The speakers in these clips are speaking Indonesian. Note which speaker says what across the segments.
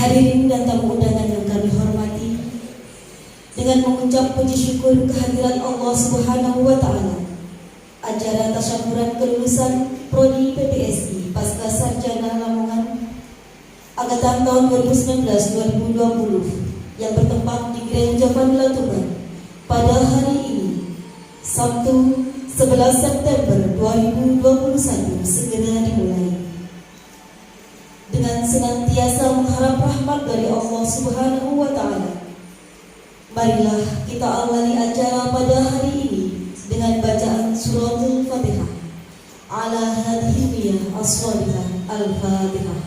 Speaker 1: Hadirin dan tamu undangan yang kami hormati, dengan mengucap puji syukur kehadiran Allah Subhanahu wa Ta'ala, acara tasyakuran kelulusan Prodi PPSI Pasca Sarjana Lamongan angkatan tahun 2019-2020 yang bertempat di Gereja Fadila Tuban pada hari ini, Sabtu 11 September 2021 segera dimulai. Dengan senantiasa mengharap rahmat dari Allah Subhanahu wa Ta'ala, marilah kita awali acara pada hari ini dengan bacaan suratul Fatihah. Ala hadhihi niyyah as-salihah. Al-Fatihah.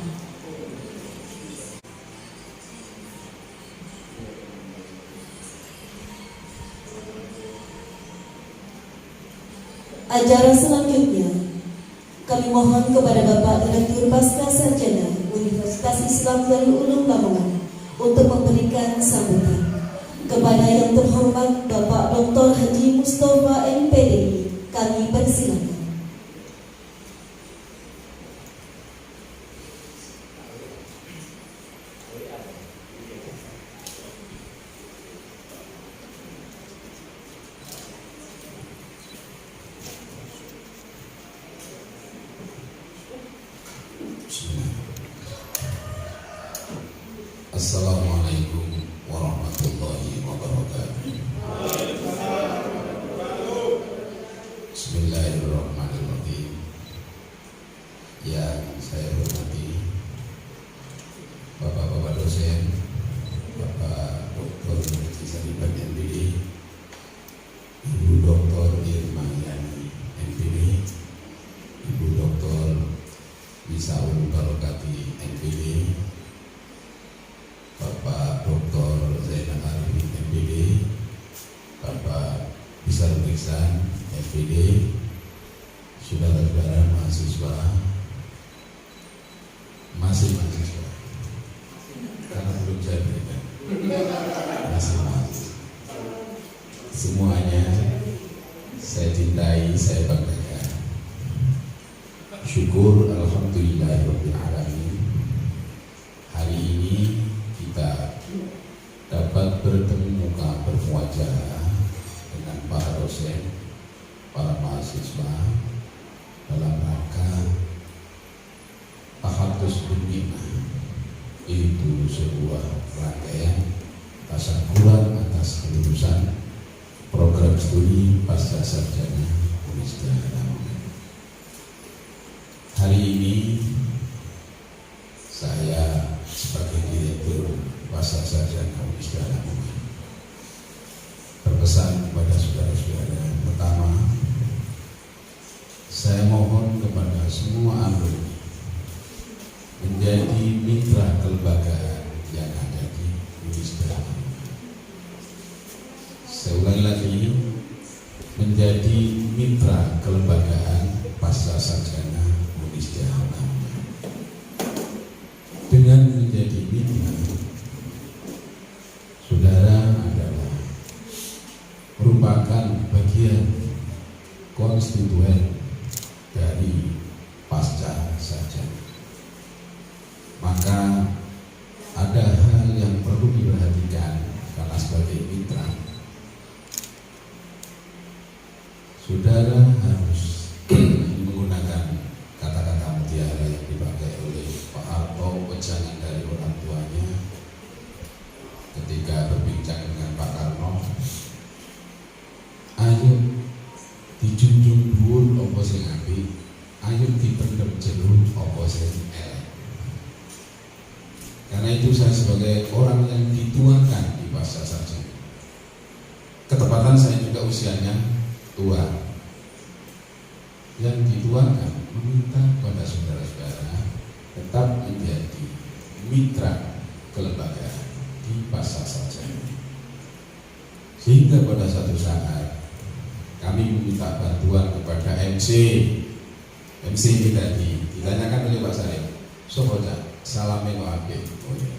Speaker 1: Acara selanjutnya kami mohon kepada Bapak Direktur Pasca Sarjana Universitas Islam Darul Ulum Lamongan untuk memberikan sambutan. Kepada yang terhormat Bapak Dr. Haji Mustafa MPD, kami persilakan.
Speaker 2: Assalamualaikum warahmatullahi wabarakatuh. Bismillahirrahmanirrahim. Yang saya hormati Bapak-bapak dosen, Bapak Dr. Haji Sariban MPD, Ibu Dr. Irma Yani MPD, Ibu Dr. Misaul Barokati MPD, Bapak Dr. Zainal Arifin MPD, Bapak Bisa Ruksan MPD, saudara-saudara mahasiswa, masih mahasiswa, karena belum jadi kan? Masih mahasiswa. Semuanya saya cintai, saya banggakan. Syukur alhamdulillahirabbil alamin. Hari ini kita dapat bertemu muka berwajah dengan para dosen, para mahasiswa dalam rangka Tahaddus Bina, yaitu sebuah rangkaian tasyakuran atas kelulusan program studi pasca sarjana Universitas Lamongan. Hari ini saya sebagai Direktur Pasca Sarjana Universitas Lamongan berpesan kepada saudara-saudara. Pertama, saya mohon kepada semua alumni menjadi mitra kelembagaan yang ada di Universitas Lamongan. Saya ulangi lagi, menjadi mitra kelembagaan Pasca Sarjana Universitas Lamongan. Dengan menjadi mitra, saudara adalah merupakan bagian konstituen dari pasca sarjana. Maka ada hal yang perlu diperhatikan karena sebagai mitra, saudara harus menggunakan kata-kata mutiara yang dipakai oleh Pak Harto, pejangan dari orang tuanya ketika berbincang dengan Pak Karno. Ayo dijunjung dhuwur apa sing apik, ayo dipendhem jero apa sing elek. Karena itu saya sebagai orang yang dituakan di pasca sarjana, ketepatan saya juga usianya tua, yang dituakan meminta kepada saudara-saudara tetap menjadi mitra kelembagaan di pasca sarjana, sehingga pada satu saat kami meminta bantuan kepada MC ini tadi ditanyakan oleh Pak Sarif, sopo cak salame Pak Habib. Oh ya.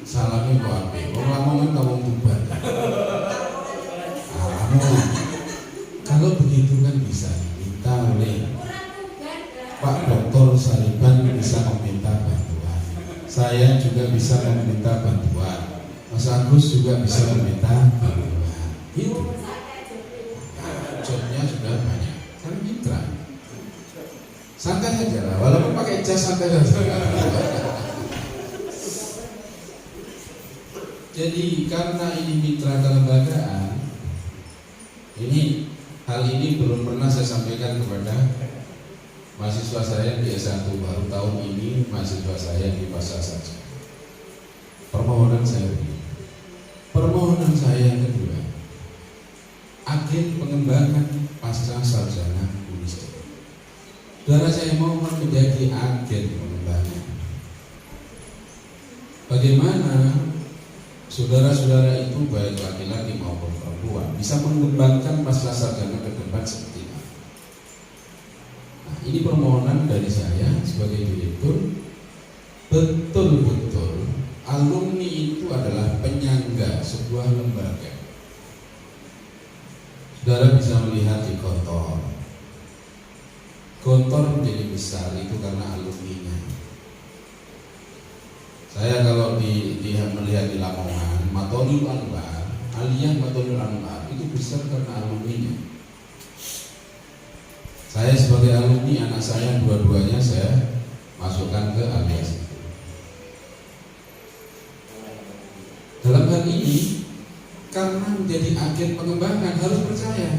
Speaker 2: Salame Pak Habib. Wong Lamongan ta wong Tuban. Kalau begitu kan bisa diminta oleh saya juga bisa meminta bantuan, Mas Agus juga bisa meminta bantuan. Itu jobnya sudah banyak, kan mitra. Santai saja lah, walaupun pakai jas santai saja. Jadi karena ini mitra kelembagaan, hal ini belum pernah saya sampaikan kepada mahasiswa saya di S1, baru tahun ini mahasiswa saya di Pasca Sarjana. Permohonan saya yang kedua, agen pengembangan Pasca Sarjana Unisba. Saudara, saya mohon menjadi agen pengembangan. Bagaimana saudara-saudara itu baik laki-laki maupun perempuan bisa mengembangkan pasca sarjana ke depan seperti ini. Nah, ini permohonan dari saya sebagai direktur, betul-betul alumni itu adalah penyangga sebuah lembaga. Saudara bisa melihat di Gontor menjadi besar itu karena alumninya. Saya kalau melihat di Lamongan, Matonul Anwar, Aliyah Matonul Anwar itu besar karena alumninya. Saya sebagai alumni, anak saya dua-duanya saya masukkan ke Aliyah itu. Dalam hal ini, karena menjadi agen pengembangan harus percaya.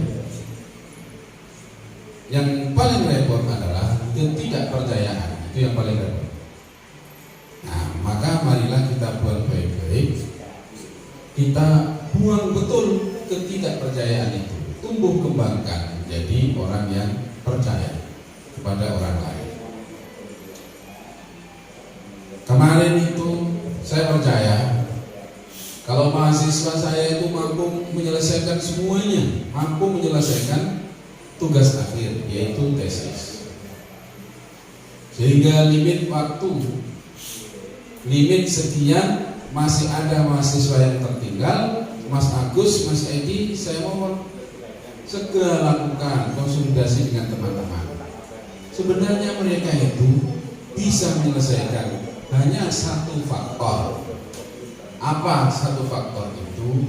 Speaker 2: Yang paling repot adalah ketidakpercayaan, itu yang paling repot. Nah, maka marilah kita buat baik-baik, kita buang betul ketidakpercayaan itu, tumbuh kembangkan menjadi orang yang percaya kepada orang lain. Kemarin itu saya percaya kalau mahasiswa saya itu mampu menyelesaikan semuanya, mampu menyelesaikan tugas akhir, yaitu tesis. Sehingga limit sekian masih ada mahasiswa yang tertinggal. Mas Agus, Mas Edi, saya mohon segera lakukan konsolidasi dengan teman-teman. Sebenarnya mereka itu bisa menyelesaikan hanya satu faktor. Apa satu faktor itu?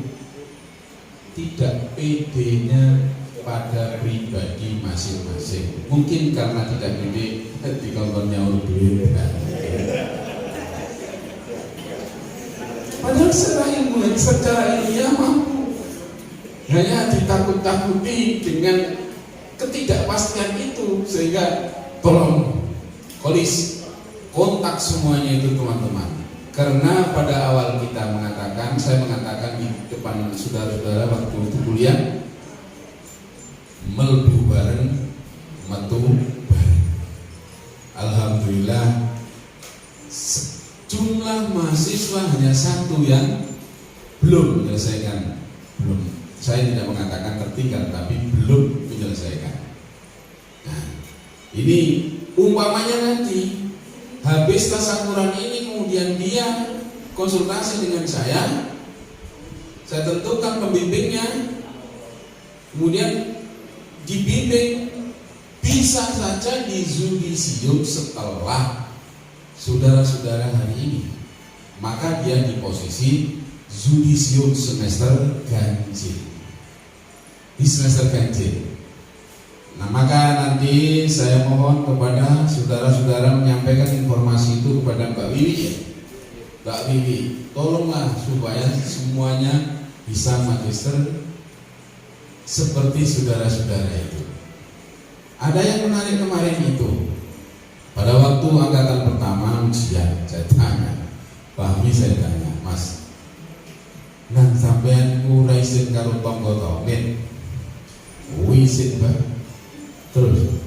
Speaker 2: Tidak PD-nya pada pribadi masing-masing. Mungkin karena tidak PD di kantornya duit. Padahal secara ilmiah mampu. Hanya ditakut-takuti dengan ketidakpastian itu, sehingga tolong polis kontak semuanya itu teman-teman. Karena pada awal saya mengatakan di depan saudara-saudara waktu itu kuliah, melbu bareng, metu bareng. Alhamdulillah jumlah mahasiswa hanya satu yang belum menyelesaikan. Saya tidak mengatakan tertinggal, tapi belum menyelesaikan. Nah, ini umpamanya nanti habis tasakuran ini, kemudian dia konsultasi dengan saya tentukan pembimbingnya, kemudian dibimbing, bisa saja di yudisium setelah saudara-saudara hari ini, maka dia di posisi yudisium semester ganjil, di semester ganjil. Nah, maka nanti saya mohon kepada saudara-saudara menyampaikan informasi itu kepada Mbak Wiwi ya. Mbak Wiwi, tolonglah supaya semuanya bisa magister seperti saudara-saudara itu. Ada yang menarik kemarin itu, pada waktu angkatan pertama ujian, saya tanya, Pak Wiwi, saya tanya, Mas, nang sampean ora isin karo tangga-tangga, isin Pak. Terus,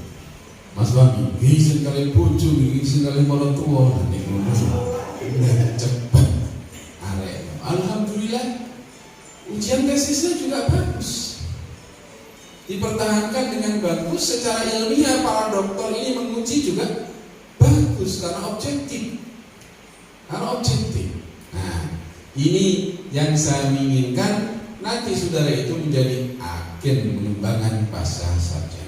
Speaker 2: Mas Wami, izin kali bojo, izin kali malah tua, nanti ngono cepat. Alhamdulillah, ujian tesisnya juga bagus, dipertahankan dengan bagus. Secara ilmiah para dokter ini menguji juga bagus karena objektif. Nah, ini yang saya inginkan, nanti saudara itu menjadi agen pengembangan pasca sarjana.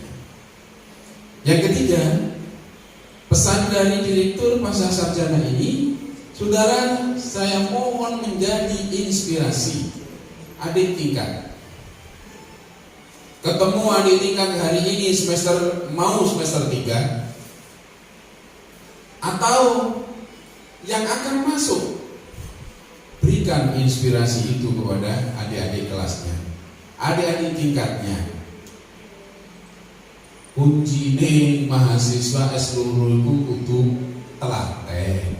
Speaker 2: Yang ketiga, pesan dari direktur pasca sarjana ini, Saudara, saya mohon menjadi inspirasi adik tingkat. Ketemu adik tingkat hari ini semester 3, atau yang akan masuk, berikan inspirasi itu kepada adik-adik kelasnya, adik-adik tingkatnya. Kuncine mahasiswa S-loro iku kudu telaten,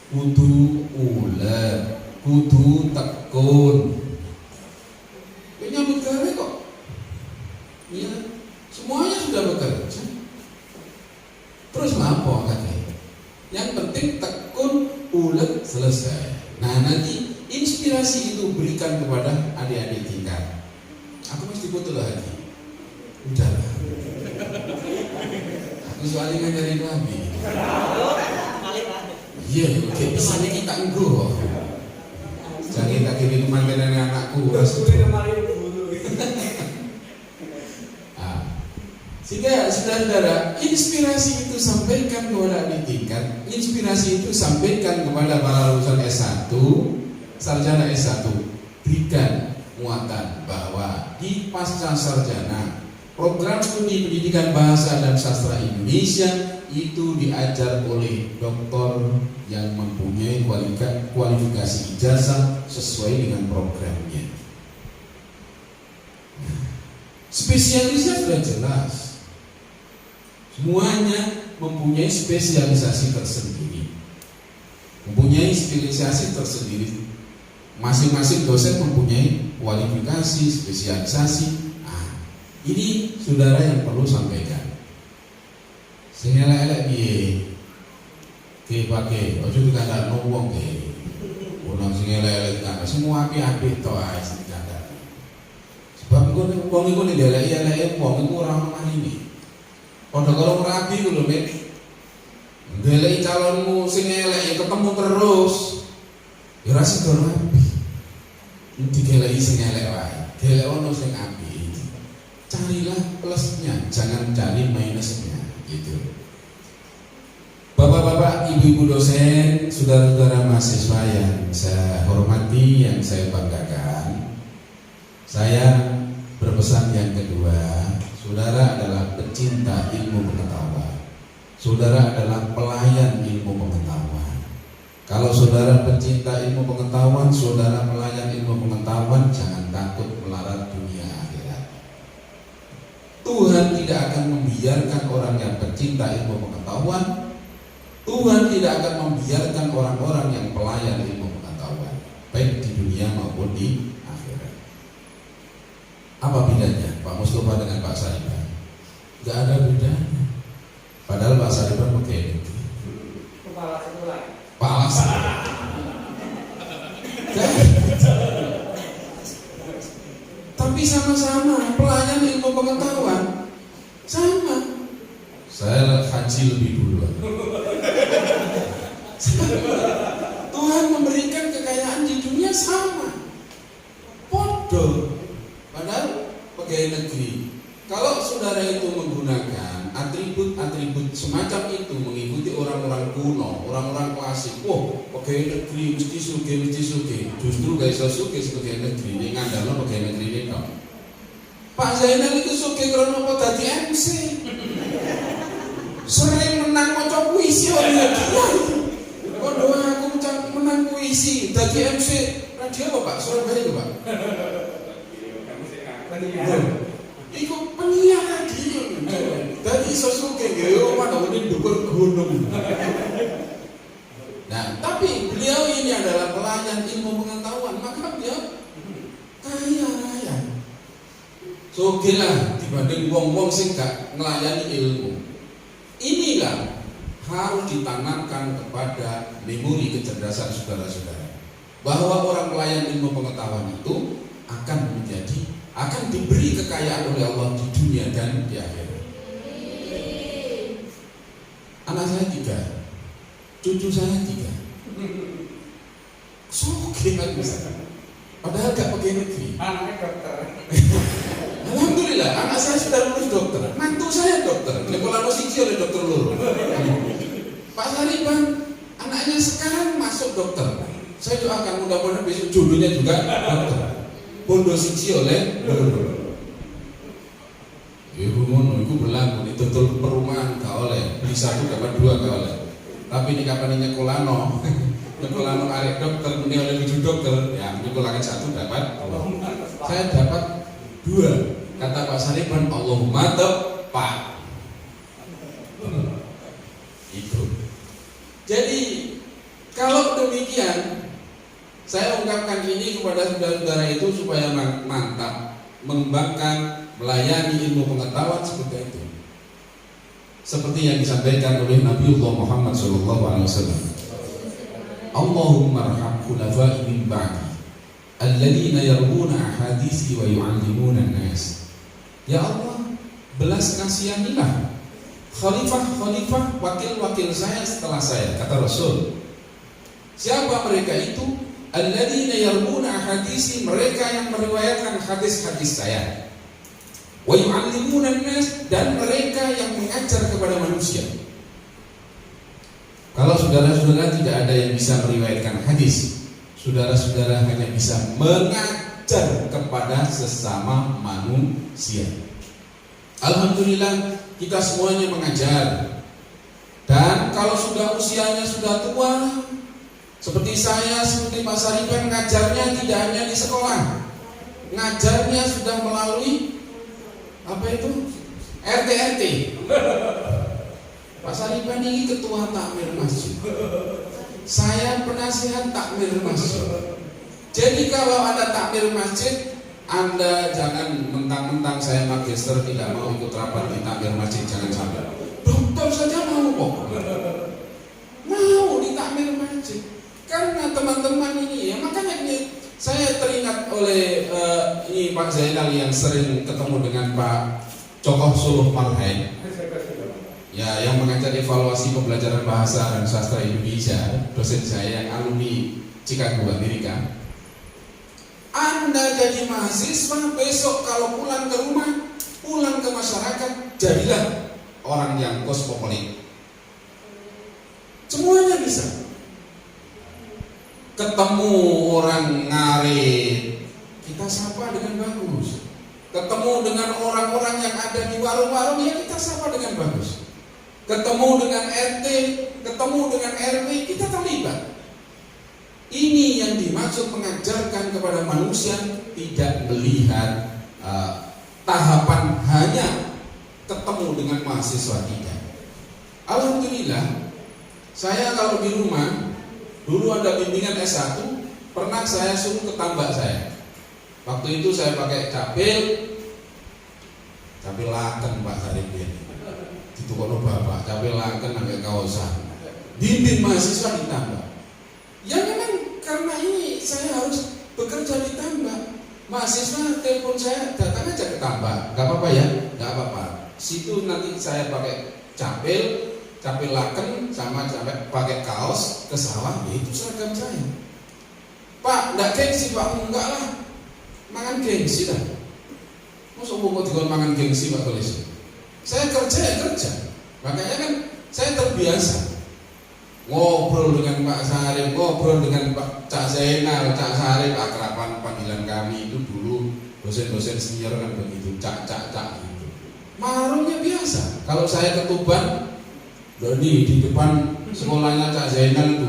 Speaker 2: kudu ulet, kudu tekun. Nyambut gawe kok. Ya, semuanya sudah bekerja. Terus apa katanya? Yang penting tekun, ulet, selesai. Nah, nanti inspirasi itu berikan kepada adik-adik tingkat. Aku mesti betul lagi. Udahlah. Aku soalnya ngajarin lagi. Iya, kayak misalnya kita enggo. Jangan tak kirim mantenan anakku. Sehingga saudara-saudara, inspirasi itu sampaikan kepada adik tingkat, inspirasi itu sampaikan kepada para lulusan S1, sarjana S1. Berikan muatan bahwa di pasca sarjana program studi pendidikan bahasa dan sastra Indonesia itu diajar oleh doktor yang mempunyai kualifikasi ijazah sesuai dengan programnya. Spesialisnya sudah jelas. Semuanya mempunyai spesialisasi tersendiri. Masing-masing dosen mempunyai kualifikasi, spesialisasi. Nah, ini saudara yang perlu sampaikan. Sing elek-elek piye? Ki pake, ojo dikandakno wong ki. Ono sing elek-elek kan semua api-api to ae sing dikandakno. Sebab wong iku nek elek-elek wong iku ora ono manine. Padha karo rabi ku lho, Mek. Ndeleki calonmu sing elek ketemu terus. Ya ora sida rabi. Digeleki sing elek wae. Gelek ono sing apik. Carilah plusnya, jangan cari minusnya, gitu. Bapak-bapak, ibu-ibu dosen, saudara-saudara mahasiswa yang saya hormati, yang saya banggakan, saya berpesan yang kedua. Saudara adalah pecinta ilmu pengetahuan. Saudara adalah pelayan ilmu pengetahuan. Kalau saudara pecinta ilmu pengetahuan, saudara pelayan ilmu pengetahuan, jangan takut melarat dunia akhirat. Tuhan tidak akan membiarkan orang yang pecinta ilmu pengetahuan. Tuhan tidak akan membiarkan orang-orang yang pelayan ilmu pengetahuan, baik di dunia maupun di akhirat. Apa bedanya Pak Mustafa dengan Pak Sariban? Gak ada bedanya. Padahal Pak Sariban pakai negeri. Kepala sekolah. Tapi sama-sama pelayan ilmu pengetahuan. Sama. Saya haji lebih dulu. Tuhan memberikan kekayaan di dunia sama. Podo. Padahal pegawai negeri. Kalau saudara itu menggunakan atribut-atribut semacam itu mengikuti orang-orang kuno, orang-orang klasik, pegawai negeri mesti sugih. Justru gak iso sugih pegawai negeri ini ngandalno pegawai negeri ini kok. Pak Zainal itu sugih karena apa dadi MC. Sering menang maca puisi oleh dia. Kok doa aku menang puisi dadi MC radio apa Pak? Surabaya itu Pak. Iku penyiar radio. Dari sosok geo mana ini dukun gunung. Nah, tapi beliau ini adalah pelayan ilmu pengetahuan, maka dia kaya raya. Sogelah dibanding wong-wong sing gak ngelayani ilmu. Inilah harus ditanamkan kepada memori kecerdasan saudara-saudara, bahwa orang pelayan ilmu pengetahuan itu akan diberi kekayaan oleh Allah di dunia dan di akhirat. Anak saya 3, cucu saya 3. Soge kan bisa. Padahal gak pakai negeri. Anaknya dokter. Alhamdulillah, anak saya sudah lulus dokter. Mantu saya dokter. Level siji oleh dokter loro. Pak Sariban, anaknya sekarang masuk masuk dokter. Saya doakan mudah-mudahan besok jodohnya juga dokter. Bondo siji oleh loro. Iku ngono, iku berlaku di tutul perumahan gak oleh, beli satu dapat dua gak oleh. Tapi ini kapan nyekolano, nyekolano arek dokter, ini oleh tujuh dokter, ya nyekolakan satu dapat. Saya dapat dua. Kata Pak Sariban, Allahumma tepat. Itu. Jadi kalau demikian, saya ungkapkan ini kepada saudara-saudara itu supaya mantap, mengembangkan, melayani ilmu pengetahuan seperti itu. Seperti yang disampaikan oleh Nabiullah Muhammad SAW. Allahumma arham khulafa'i min ba'di alladzina yarwuna ahadisi wa yu'allimuna an-nas. Ya Allah, belas kasihanilah khalifah-khalifah wakil-wakil saya setelah saya, kata Rasul. Siapa mereka itu? Alladzina yarwuna ahadisi, mereka yang meriwayatkan hadis-hadis saya. Wa yu'allimuna an-nas, dan mereka yang mengajar kepada manusia. Kalau saudara-saudara tidak ada yang bisa meriwayatkan hadis, saudara-saudara hanya bisa mengajar kepada sesama manusia. Alhamdulillah kita semuanya mengajar. Dan kalau sudah usianya sudah tua, seperti saya, seperti Pak Sariban, ngajarnya tidak hanya di sekolah, ngajarnya sudah melalui apa itu? RT. Pak Sariban ini ketua takmir masjid, saya penasihat takmir masjid. Jadi kalau ada takmir masjid, Anda jangan mentang-mentang saya magister tidak mau ikut rapat di takmir masjid, jangan sampai. Dokter saja mau kok, mau di takmir masjid. Karena teman-teman ini, ya makanya ini saya teringat oleh ini Pak Zainal yang sering ketemu dengan Pak Cokoh Suluh Malhain, ya, yang mengajar evaluasi pembelajaran bahasa dan sastra Indonesia, dosen saya yang alumni Chicago Amerika. Anda jadi mahasiswa, besok kalau pulang ke rumah, pulang ke masyarakat, jadilah orang yang kosmopolit. Semuanya bisa. Ketemu orang ngarit, kita sapa dengan bagus. Ketemu dengan orang-orang yang ada di warung-warung, ya kita sapa dengan bagus. Ketemu dengan RT, ketemu dengan RW, kita terlibat. Ini yang dimaksud mengajarkan kepada manusia, tidak melihat tahapan hanya ketemu dengan mahasiswa, tidak. Alhamdulillah, saya kalau di rumah dulu ada bimbingan S1, pernah saya suruh ke tambak saya. Waktu itu saya pakai capil laken Pak Saripin. Itu kalau bapak capil laken sampai kaosan. Bimbing mahasiswa di tambak. Ya memang karena ini saya harus bekerja di tambak. Mahasiswa telepon saya, datang aja ke tambak. Gak apa-apa ya? Gak apa-apa. Situ nanti saya pakai capil laken sama pakai kaos ke sawah, ya itu seragam saya. Pak, enggak gengsi Pak, enggak lah, mangan gengsi lah. Masa mau dikon mangan gengsi Pak polisi? Saya kerja ya kerja, makanya kan saya terbiasa ngobrol dengan Pak Sarip, ngobrol dengan Pak Cak Zainal, Cak Sarip, akraban panggilan kami itu dulu dosen-dosen senior kan begitu, cak gitu. Marungnya biasa. Kalau saya ke Tuban, Doni di depan sekolahnya Cak Zainal itu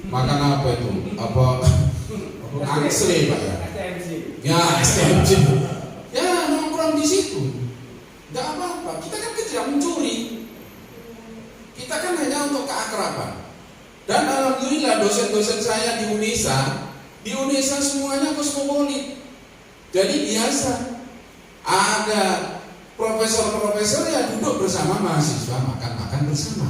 Speaker 2: makan apa itu? Apa angsle Pak ya? Ya STMJ. Ya nongkrong di situ. Enggak apa-apa. Kita kan tidak mencuri. Kita kan hanya untuk keakraban. Dan alhamdulillah dosen-dosen saya di UNESA semuanya kosmopolit. Jadi biasa. Ada profesor-profesor ya duduk bersama mahasiswa, makan bersama.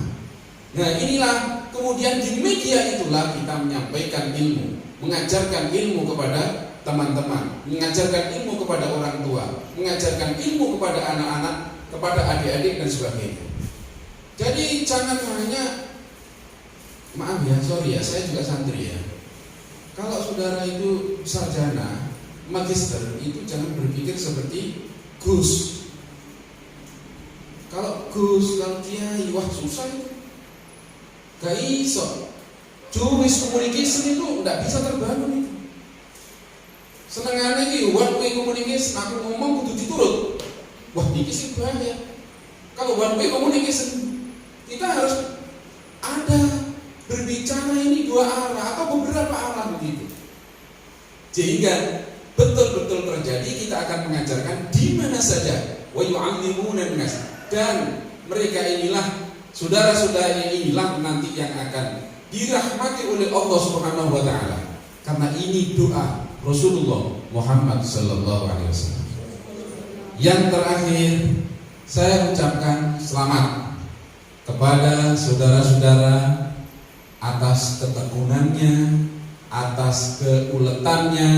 Speaker 2: Nah inilah kemudian di media itulah kita menyampaikan ilmu, mengajarkan ilmu kepada teman-teman, mengajarkan ilmu kepada orang tua, mengajarkan ilmu kepada anak-anak, kepada adik-adik dan sebagainya. Jadi jangan hanya, maaf ya, sorry ya, saya juga santri ya. Kalau saudara itu sarjana, magister, itu jangan berpikir seperti Gus. Kalau Gus, kalau Kiai, wah susah itu. Gak iso. Jewish communication itu nggak bisa terbangun itu. Senengannya ini one way communication, aku ngomong kudu diturut. Wah, ini sih bahaya. Kalau one way communication, kita harus ada berbicara ini dua arah atau beberapa arah begitu. Sehingga betul-betul terjadi, kita akan mengajarkan di mana saja. Wa yu'allimuna an-nas, dan mereka inilah saudara-saudara inilah nanti yang akan dirahmati oleh Allah Subhanahu wa taala. Karena ini doa Rasulullah Muhammad sallallahu alaihi wasallam. Yang terakhir, saya ucapkan selamat kepada saudara-saudara atas ketekunannya, atas keuletannya,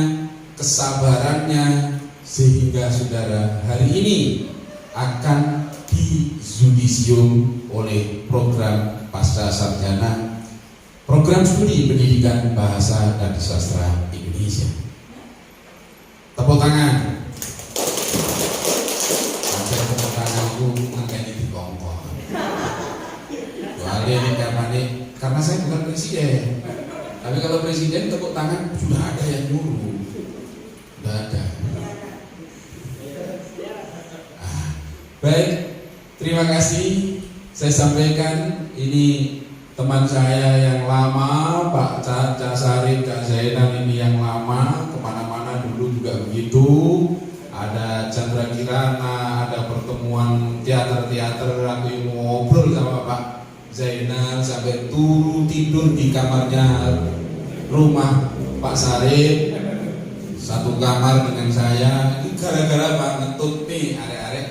Speaker 2: kesabarannya, sehingga saudara hari ini akan dijudisium oleh program Pasca Sarjana, program studi pendidikan bahasa dan sastra Indonesia. Tepuk tangan. Sampai tepuk tanganku ngekeni di kongkong. Soalnya ini karena saya bukan presiden. Tapi kalau presiden tepuk tangan sudah ada yang nyuruh. Sudah ada. Baik, terima kasih. Saya sampaikan ini teman saya yang lama, Pak Cak Sarip, Cak Zainal ini yang lama, kemana-mana dulu juga begitu. Ada Chandra Kirana, ada pertemuan teater-teater, aku ngobrol sama Pak Zainal sampai turun tidur di kamarnya rumah Pak Sarip, satu kamar dengan saya. Ini gara-gara Pak ngetut nih arek-arek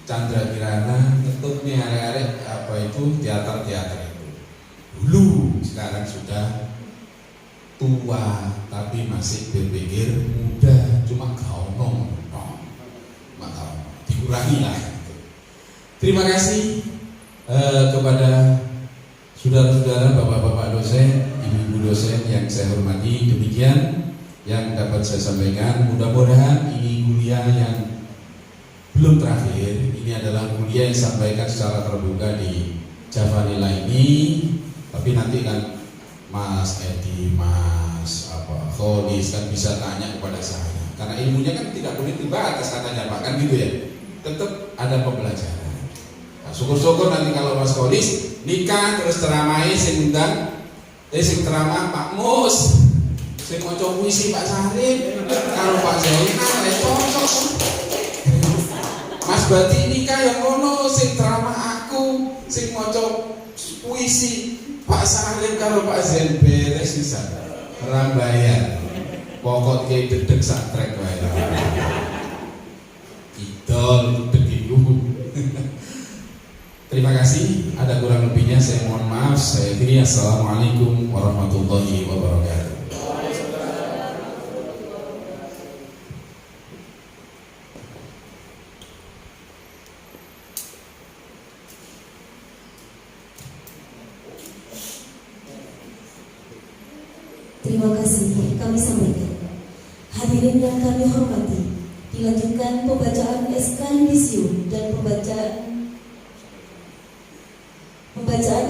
Speaker 2: Chandra Kirana, ngetut nih arek-arek apa itu teater-teater itu. Dulu sekarang sudah tua tapi masih berpikir muda, cuma gaonong, maka dikurangi lah. Terima kasih kepada saudara-saudara, bapak-bapak dosen, ibu-ibu dosen yang saya hormati. Demikian yang dapat saya sampaikan. Mudah-mudahan ini kuliah yang belum terakhir. Ini adalah kuliah yang disampaikan secara terbuka di Javanila ini. Tapi nanti kan Mas Edi, Mas Kholis kan bisa tanya kepada saya. Karena ilmunya kan tidak boleh terbatas katanya Pak, kan gitu ya. Tetap ada pembelajaran. Nah, syukur-syukur nanti kalau Mas Kholis nikah terus ceramai sing undang, sing ceramah Pak Mus, sing maca puisi Pak Sarip, kalau Pak Zainal cocok. Mas Bati nikah yang ngono, sing ceramah aku, sing maca puisi Pak Salim kalau Pak Zen beres bisa rambayan pokok ke dedek sak trek wae idol dedek dulu. Terima kasih, ada kurang lebihnya saya mohon maaf. Saya akhiri, assalamualaikum warahmatullahi wabarakatuh.
Speaker 1: Terima kasih kami sampaikan. Hadirin yang kami hormati, dilanjutkan pembacaan SK Yudisium dan pembacaan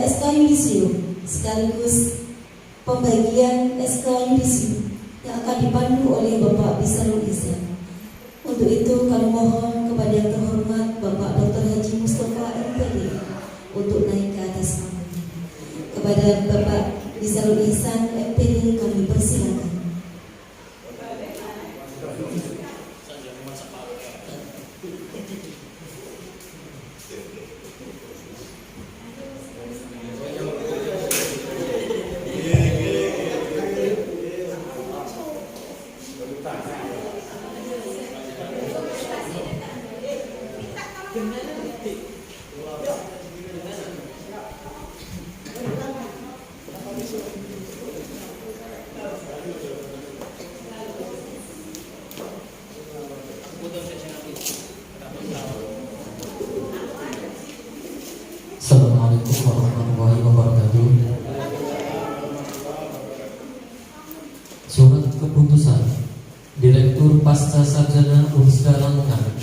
Speaker 1: SK Yudisium sekaligus pembagian SK Yudisium yang akan dipandu oleh Bapak Bisarul Ihsan. Untuk itu kami mohon kepada yang terhormat Bapak Dr. Haji Mustafa MPD untuk naik ke atas panggung. Kepada Bapak Bisarul Ihsan MPD kami persilakan.
Speaker 3: Assalamualaikum warahmatullahi wabarakatuh. Surat keputusan Direktur Pasca Sarjana Unisda Lamongan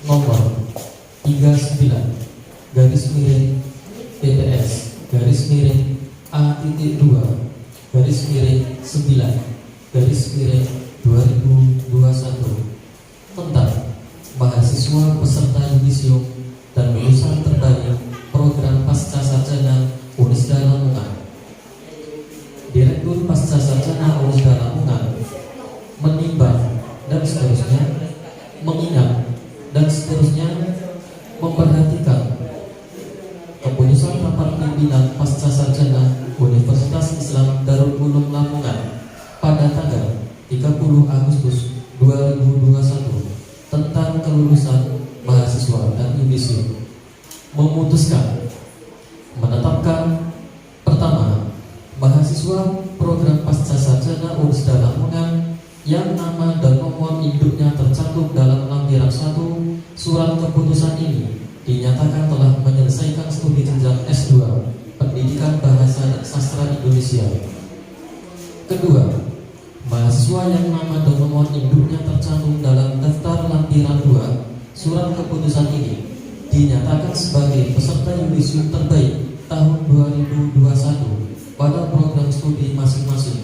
Speaker 3: nomor 39 garis miring PPS garis miring A.2 garis miring 9 garis miring 2021 tentang mahasiswa peserta yudisium dan lulusan terbaik program pasca sarjana Unisda Lamongan. Direktur pasca sarjana Unisda Lamongan menimbang dan seterusnya, mengingat dan seterusnya, memperhatikan keputusan rapat pimpinan pasca sarjana Universitas Islam Darul Ulum Lamongan pada tanggal 30 Agustus 2021 tentang kelulusan mahasiswa dan yudisium, memutuskan menetapkan pertama, mahasiswa program pasca sarjana Unisda Lamongan yang nama dan nomor induknya tercantum dalam lampiran 1 surat keputusan ini dinyatakan telah menyelesaikan studi jenjang S2 Pendidikan Bahasa dan Sastra Indonesia. Kedua, mahasiswa yang nama dan nomor induknya tercantum dalam daftar lampiran 2 surat keputusan ini dinyatakan sebagai peserta yudisium terbaik tahun 2021 pada program studi masing-masing.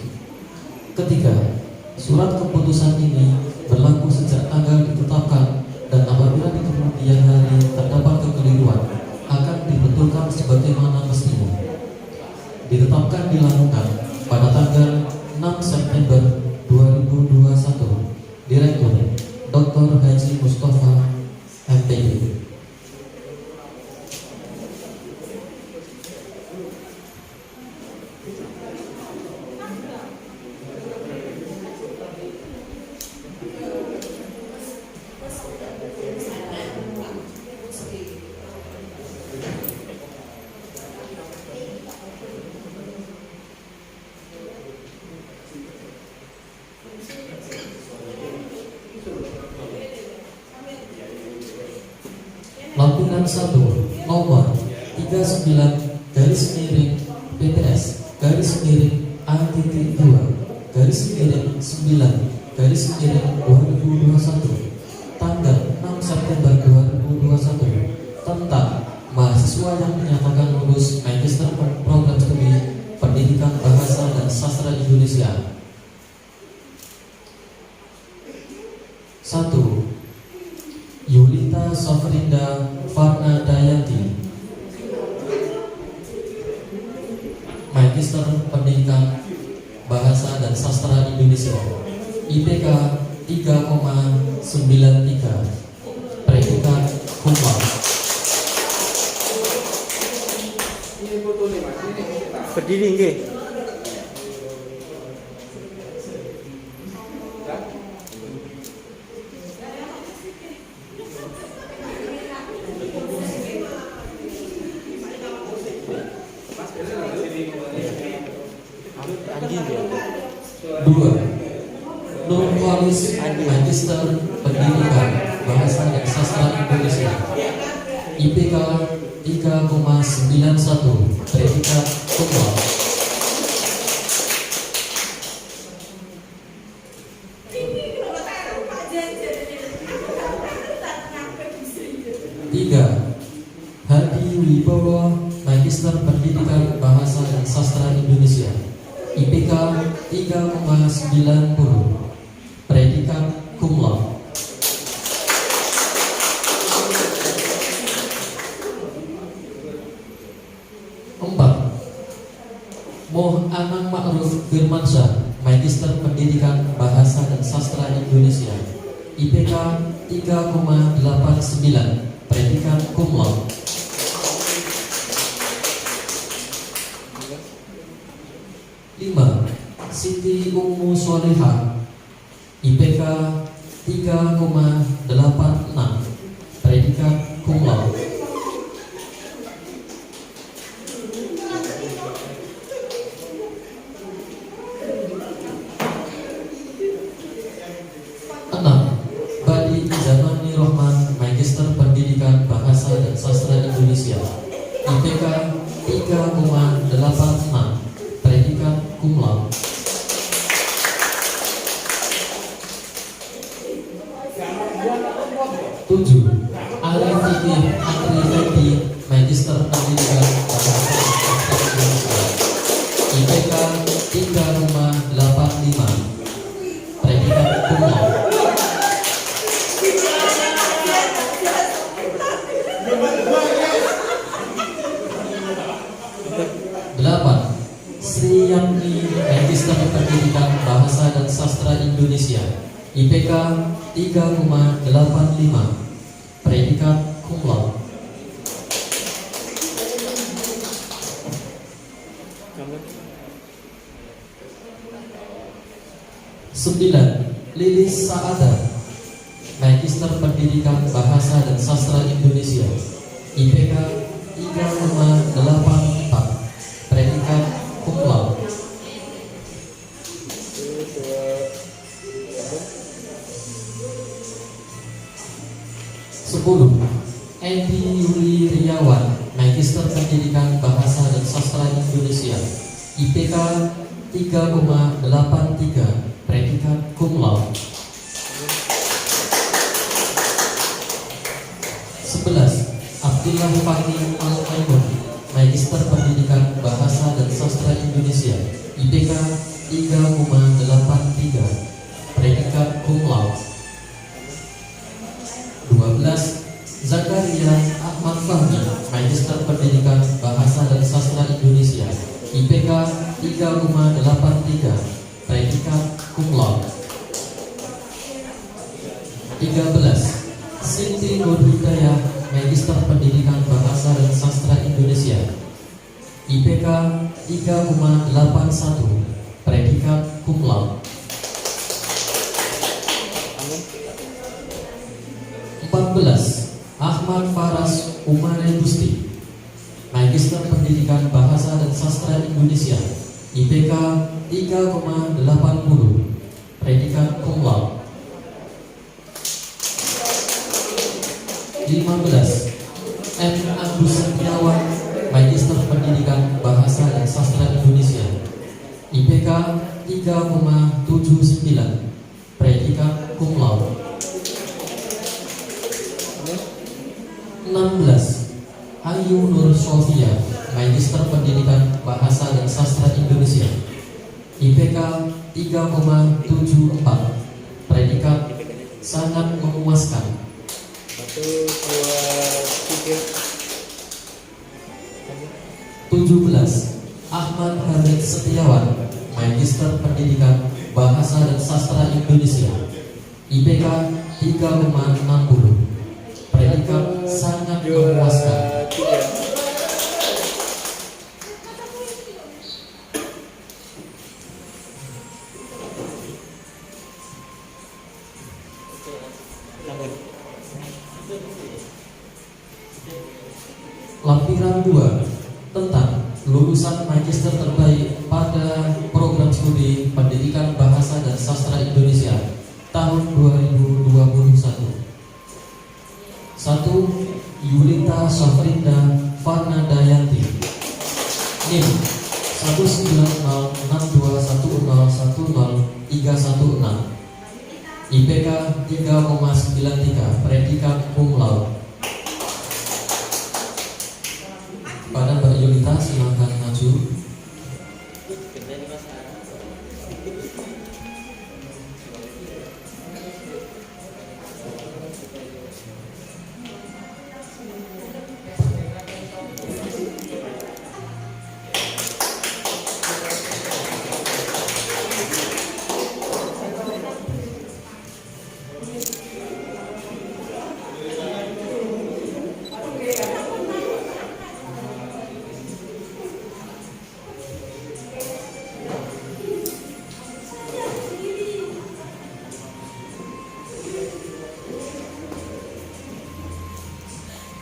Speaker 3: Ketiga, surat keputusan ini berlaku sejak tanggal ditetapkan dan apabila di kemudian hari terdapat kekeliruan akan dibetulkan sebagaimana mestinya. Ditetapkan di Lamongan pada tanggal 6 September 2021. Direktur Dr. Haji Mustafa MPD. Lampiran 1 nomor 39 garis miring PPS garis miring A.2 garis miring 9 garis miring 2021 tanggal 6 September 2021 tentang mahasiswa yang dinyatakan lulus magister program studi Pendidikan Bahasa dan Sastra Indonesia. 1. Yulita Safrinda Farna Dayanti, Magister Pendidikan Bahasa dan Sastra Indonesia, IPK 3,93, predikat cum laude.
Speaker 4: Berdiri nggih.
Speaker 3: Dua, Nurholis Magister Pendidikan Bahasa dan Sastra Indonesia, IPK 3,91, predikat cum laude. Tiga, Hadi Wibowo Magister Pendidikan Bahasa dan Sastra Indonesia, IPK 3,90, predikat cum laude. 4. Moh Anang Ma'ruf Firmansyah Magister Pendidikan Bahasa dan Sastra Indonesia, IPK 3,89, predikat cum laude. 5. Siti Ummu Sholihah, IPK 3,86, predikat cum laude. 6. Badi Zamani Rohman Magister Pendidikan Bahasa dan Sastra Indonesia, IPK 3,86, predikat cum laude. 7. Arif Fikih Andri Fendi Magister Pendidikan Bahasa dan Sastra Indonesia, Pendidikan Bahasa dan Sastra Indonesia, IPK 3,85, predikat cum laude. 9. Lilis Saada, Magister Pendidikan Bahasa dan Sastra Indonesia, IPK 3,84, predikat cum laude. 10. Edi Yuli Riawan, Magister Pendidikan Bahasa dan Sastra Indonesia, IPK 3,83, predikat cum laude. 11. Abdullah Fahmi Al-Maimun, Magister Pendidikan Bahasa dan Sastra Indonesia, IPK 3,83, predikat cum laude. 12. Zakaria Ahmad Fahmi, Magister Pendidikan Bahasa dan Sastra Indonesia, IPK 3,83, predikat cum laude. 13. Siti Nurhidayah, Magister Pendidikan Bahasa dan Sastra Indonesia, IPK 3,81, predikat cum laude. 14. Ahmad Faras Umare Gusti, Magister Pendidikan Bahasa dan Sastra Indonesia, IPK 3,80, predikat cum laude. 15. M. Agus Setiawan, Magister Pendidikan Bahasa dan Sastra Indonesia, IPK 3,79, predikat cum laude. 16. Ayu Nur Sofia, Magister Pendidikan Bahasa dan Sastra Indonesia, IPK 3,74, predikat sangat memuaskan. 17. Ahmad Hamid Setiawan, Magister Pendidikan Bahasa dan Sastra Indonesia, IPK 3,60, predikat sangat memuaskan. 2 tentang lulusan magister terbaik pada program studi Pendidikan Bahasa dan Sastra Indonesia tahun 2021. 1. Yulita Safrinda Farnadayanti, NIM 1906210103116, IPK 3,93, predikat cum laude. Pada Mbak Yulita, silakan maju.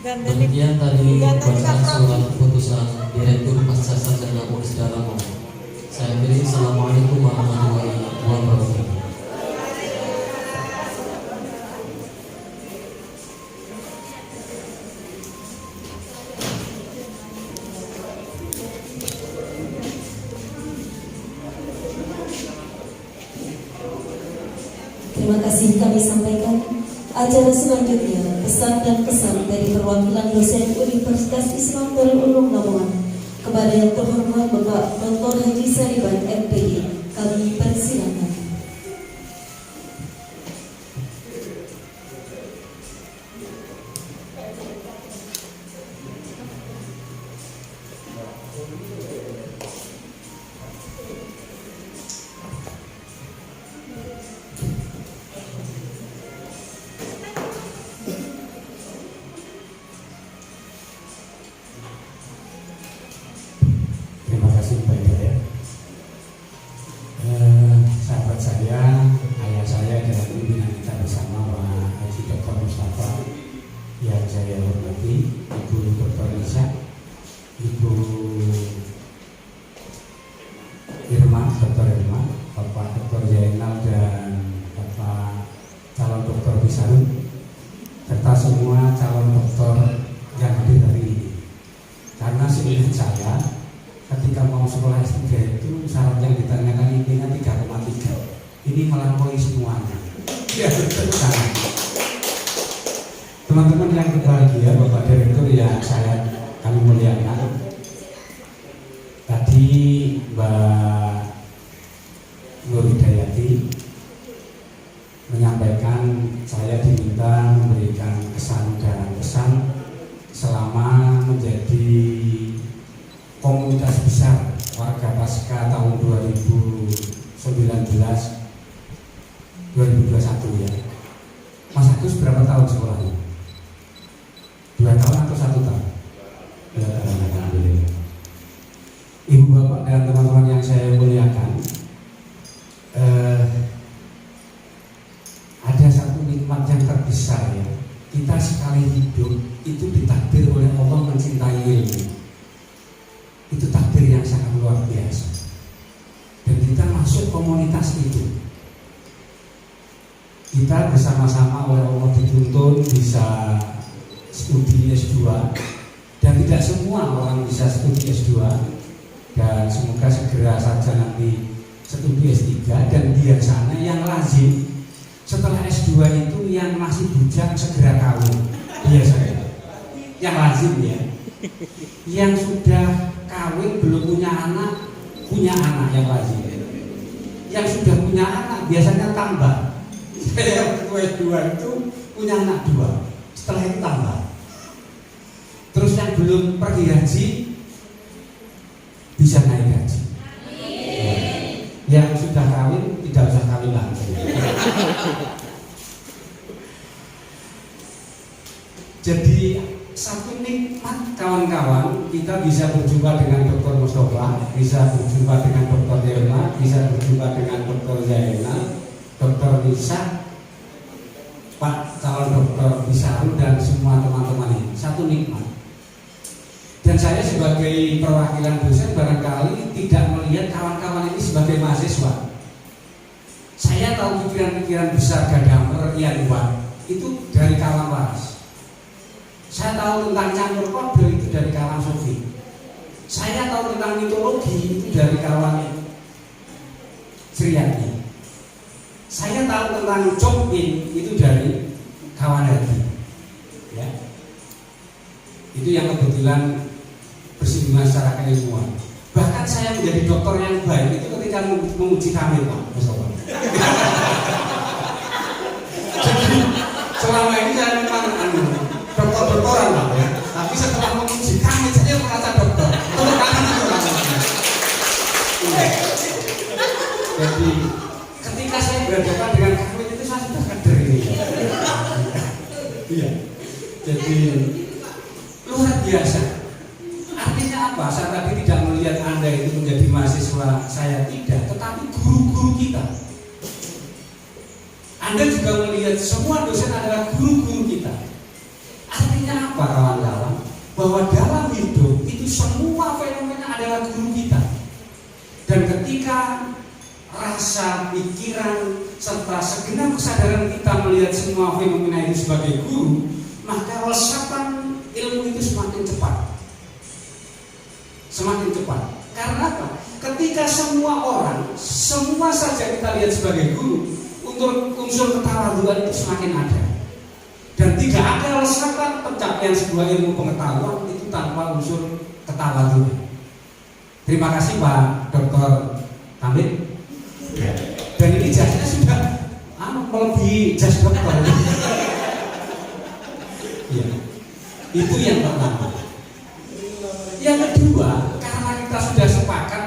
Speaker 3: Demikian tadi bacaan surat keputusan Direktur Pasca Sarjana Universitas Lamongan. Saya akhiri. Assalamualaikum warahmatullahi wabarakatuh.
Speaker 1: Terima kasih kami sampaikan. Acara selanjutnya, pesan dan kesan dari perwakilan dosen Universitas Islam Darul Ulum Lamongan kepada yang terhormat Bapak Dr. Haji Sariban MPD, kami persilakan.
Speaker 4: saya hormati Ibu Dr. Lisa, Ibu Irma, Dr. Irma, Bapak Dr. Zainal dan Bapak calon dokter Bisarun, serta semua calon dokter yang hadir hari ini. Karena seingat saya, ketika mau sekolah S3 itu syarat yang ditanyakan IPK 3,3. Ini melampaui semuanya. Ya, betul sangat. Teman-teman yang berbahagia, Bapak Direktur yang kami muliakan, tadi Mbak Nur Hidayati menyampaikan saya diminta memberikan kesan dan pesan selama menjadi komunitas besar warga Pasca tahun 2021 ya. Mas Agus berapa tahun sekolahnya? 2 tahun atau 1 tahun? 2 tahun, alhamdulillah. Ibu bapak dan teman-teman yang saya muliakan, ada satu nikmat yang terbesar ya. Kita sekali hidup itu ditakdir oleh Allah mencintai ilmu. Itu takdir yang sangat luar biasa. Dan kita masuk komunitas itu. Kita bersama-sama oleh Allah dituntun bisa studi S2, dan tidak semua orang bisa studi S2, dan semoga segera saja nanti studi S3. Dan biasanya yang lazim setelah S2 itu yang masih bujang segera kawin, biasanya yang lazim ya. Yang sudah kawin belum punya anak yang lazim. Yang sudah punya anak biasanya tambah. Saya S2 itu punya anak 2, setelah itu tambah. Terus yang belum pergi haji bisa naik haji. Yang sudah kawin tidak usah kawin lagi. Jadi satu nikmat kawan-kawan, kita bisa berjumpa dengan Dr. Mustafa, bisa berjumpa dengan Dr. Delma, bisa berjumpa dengan Dr. Zainal, Dr. Lisa, Pak calon Dr. Bisarun dan semua teman-teman ini. Satu nikmat. Dan saya sebagai perwakilan dosen barangkali tidak melihat kawan-kawan ini sebagai mahasiswa. Saya tahu pikiran-pikiran besar Gadamer, Ian Iwan itu dari kawan waras. Saya tahu tentang campur kode itu dari kawan Sofi. Saya tahu tentang mitologi itu dari kawan Sriyati. Saya tahu tentang Chopin itu dari kawan Hadi. Ya. Itu yang kebetulan bersinggungan secara keilmuan. Bahkan saya menjadi dokter yang baik itu ketika menguji kami, Pak Mustafa. Jadi selama ini saya memang dokter-dokteran lah ya. Tapi setelah menguji kami saya merasa dokter. Jadi ketika saya berhadapan dengan kami itu saya sudah kader ini. Iya. Jadi luar biasa. Artinya apa? Saya tadi tidak melihat Anda itu menjadi mahasiswa, saya tidak, tetapi guru-guru kita. Anda juga melihat semua dosen adalah guru-guru kita. Artinya apa kawan-kawan? Bahwa dalam hidup itu semua fenomena adalah guru kita. Dan ketika rasa, pikiran, serta segenap kesadaran kita melihat semua fenomena itu sebagai guru, maka resapan ilmu itu semakin cepat. Semakin cepat. Karena apa? Ketika semua orang, semua saja kita lihat sebagai guru, untuk unsur ketawaduan itu semakin ada. Dan tidak ada resapan pencapaian sebuah ilmu pengetahuan itu tanpa unsur ketawaduan. Terima kasih Pak Dr. Kamil. Dan ini jasnya sudah melebihi jas dokter. Ya. Itu yang pertama. Yang kedua, karena kita sudah sepakat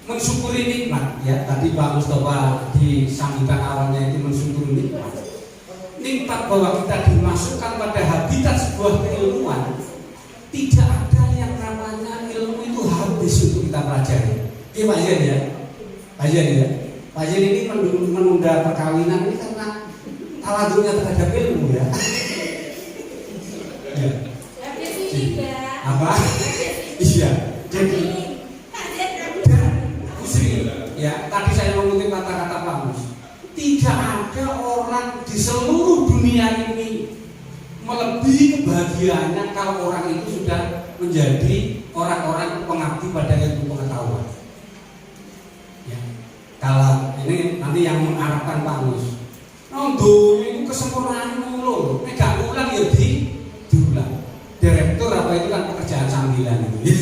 Speaker 4: mensyukuri nikmat, ya tadi Pak Mustafa di sambutan awalnya itu mensyukuri nikmat. Nikmat bahwa kita dimasukkan pada habitat sebuah keilmuan. Tidak ada yang namanya ilmu itu habis untuk kita pelajari. Oke Pak Jen ya, Pak Jen ya. Pak Jen ini menunda perkawinan ini karena tawadhunya terhadap ilmu ya. Ya. Apa? Iya. Jadi dan Bu Sri, ya tadi saya mengutip kata-kata Pak Mus. Tidak ada orang di seluruh dunia ini melebihi kebahagiaannya kalau orang itu sudah menjadi orang-orang pengabdi pada ilmu pengetahuan. Ya. Kalau ini nanti yang mengharapkan Pak Mus, itu kesempurnaan mulu, gak ulang ya diulang. Direktur apa itu kan pekerjaan sambilan itu.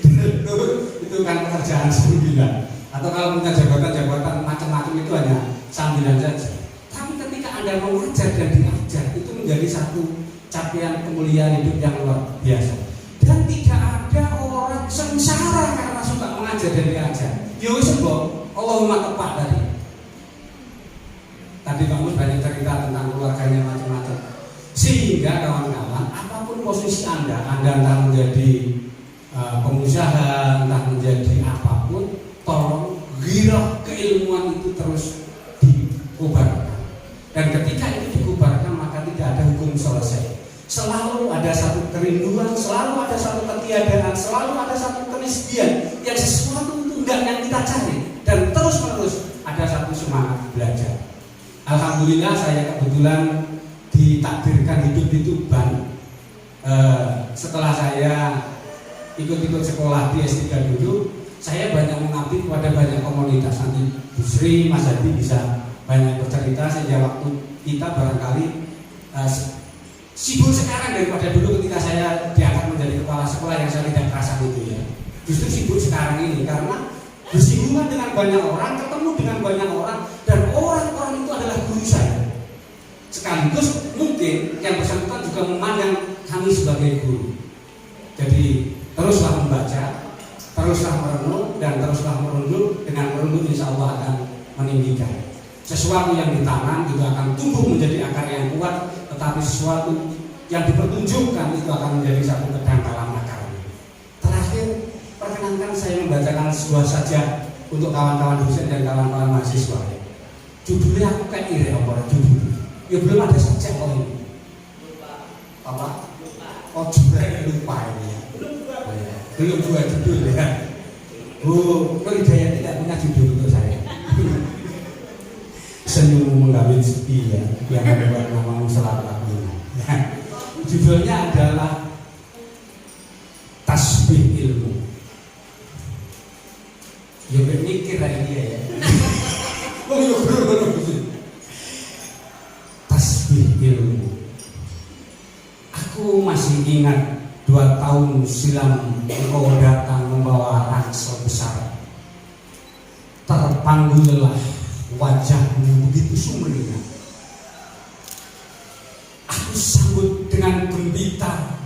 Speaker 4: Direktur itu kan pekerjaan sambilan. Atau kalau punya jabatan-jabatan macam-macam itu hanya sambilan saja. Tapi ketika Anda mengajar dan diajar itu menjadi satu capaian kemuliaan hidup yang luar biasa. Dan tidak ada orang sengsara karena suka mengajar dan diajar. Ya wis mbok, Allahumma tepat tadi. Tadi kamu banyak cerita tentang keluarganya macam-macam. Sehingga kawan-kawan, apapun posisi Anda entah menjadi pengusaha, entah menjadi apapun, tolong girah keilmuan itu terus dikubarkan. Dan ketika itu dikubarkan maka tidak ada hukum selesai. Selalu ada satu kerinduan, selalu ada satu ketiadaan, selalu ada satu kenisbian yang sesuatu itu enggak yang kita cari. Dan terus-menerus ada satu semangat belajar. Alhamdulillah saya kebetulan ditakdirkan hidup di Tuban. Setelah saya ikut-ikut sekolah di S3 dulu, saya banyak mengabdi kepada banyak komunitas. Nanti Bu Sri, Mas Hadi bisa banyak bercerita sejak waktu kita barangkali sibuk sekarang daripada dulu ketika saya diangkat menjadi kepala sekolah yang saya tidak terasa itu ya. Justru sibuk sekarang ini karena bersinggungan dengan banyak orang, ketemu dengan banyak orang, dan orang-orang itu adalah guru saya. Sekaligus mungkin yang bersangkutan juga memandang kami sebagai guru. Jadi teruslah membaca, teruslah merenung, dan teruslah merunduk. Dengan merunduk insya Allah akan meninggikan. Sesuatu yang ditanam itu akan tumbuh menjadi akar yang kuat, tetapi sesuatu yang dipertunjukkan itu akan menjadi satu kedangkalan akarnya. Terakhir, perkenankan saya membacakan sebuah sajak untuk kawan-kawan dosen dan kawan-kawan mahasiswa. Judulnya aku kayak iri apa judul? Ya belum ada sajak kok ini. Apa? Oh juga lupa ini ya. Belum dua judul ya. Oh, Hidayat tidak punya judul untuk saya. Senyum menggawin sepi ya, yang membuat namamu selalu aku. Judulnya adalah Tasbih Ilmu. Ya mikir lagi dia ya. Oh iya benar. Tasbih Ilmu. Aku masih ingat 2 tahun silam engkau datang membawa ransel besar. Terpanggul lelah, wajahmu begitu sumringah. Aku sambut dengan gembira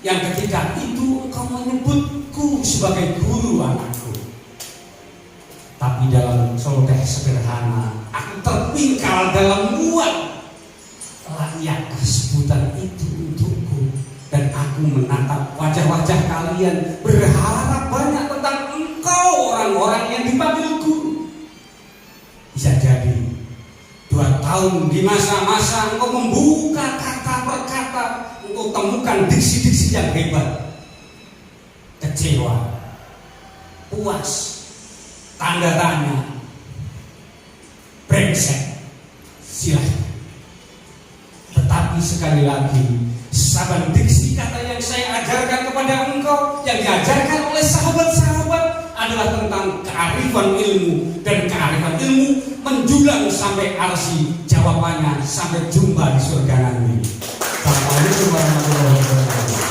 Speaker 4: yang ketika itu engkau menyebutku sebagai guru anakku. Tapi dalam celoteh sederhana, aku terpingkal dalam muat. Layakkah sebutan itu untukku? Dan aku menatap wajah-wajah kalian, berharap banyak tentang engkau orang-orang yang dipanggil guru. Bisa jadi 2 tahun di masa-masa engkau membuka kata per kata, engkau temukan diksi-diksi yang hebat. Kecewa, puas, tanda tanya, brengsek, silahkan. Tetapi sekali lagi, saban diksi kata yang saya ajarkan kepada engkau, yang diajarkan oleh sahabat-sahabat adalah tentang kearifan ilmu, dan kearifan ilmu menjulang sampai arsi, jawabannya sampai jumpa di surga nanti. Assalamualaikum warahmatullahi wabarakatuh.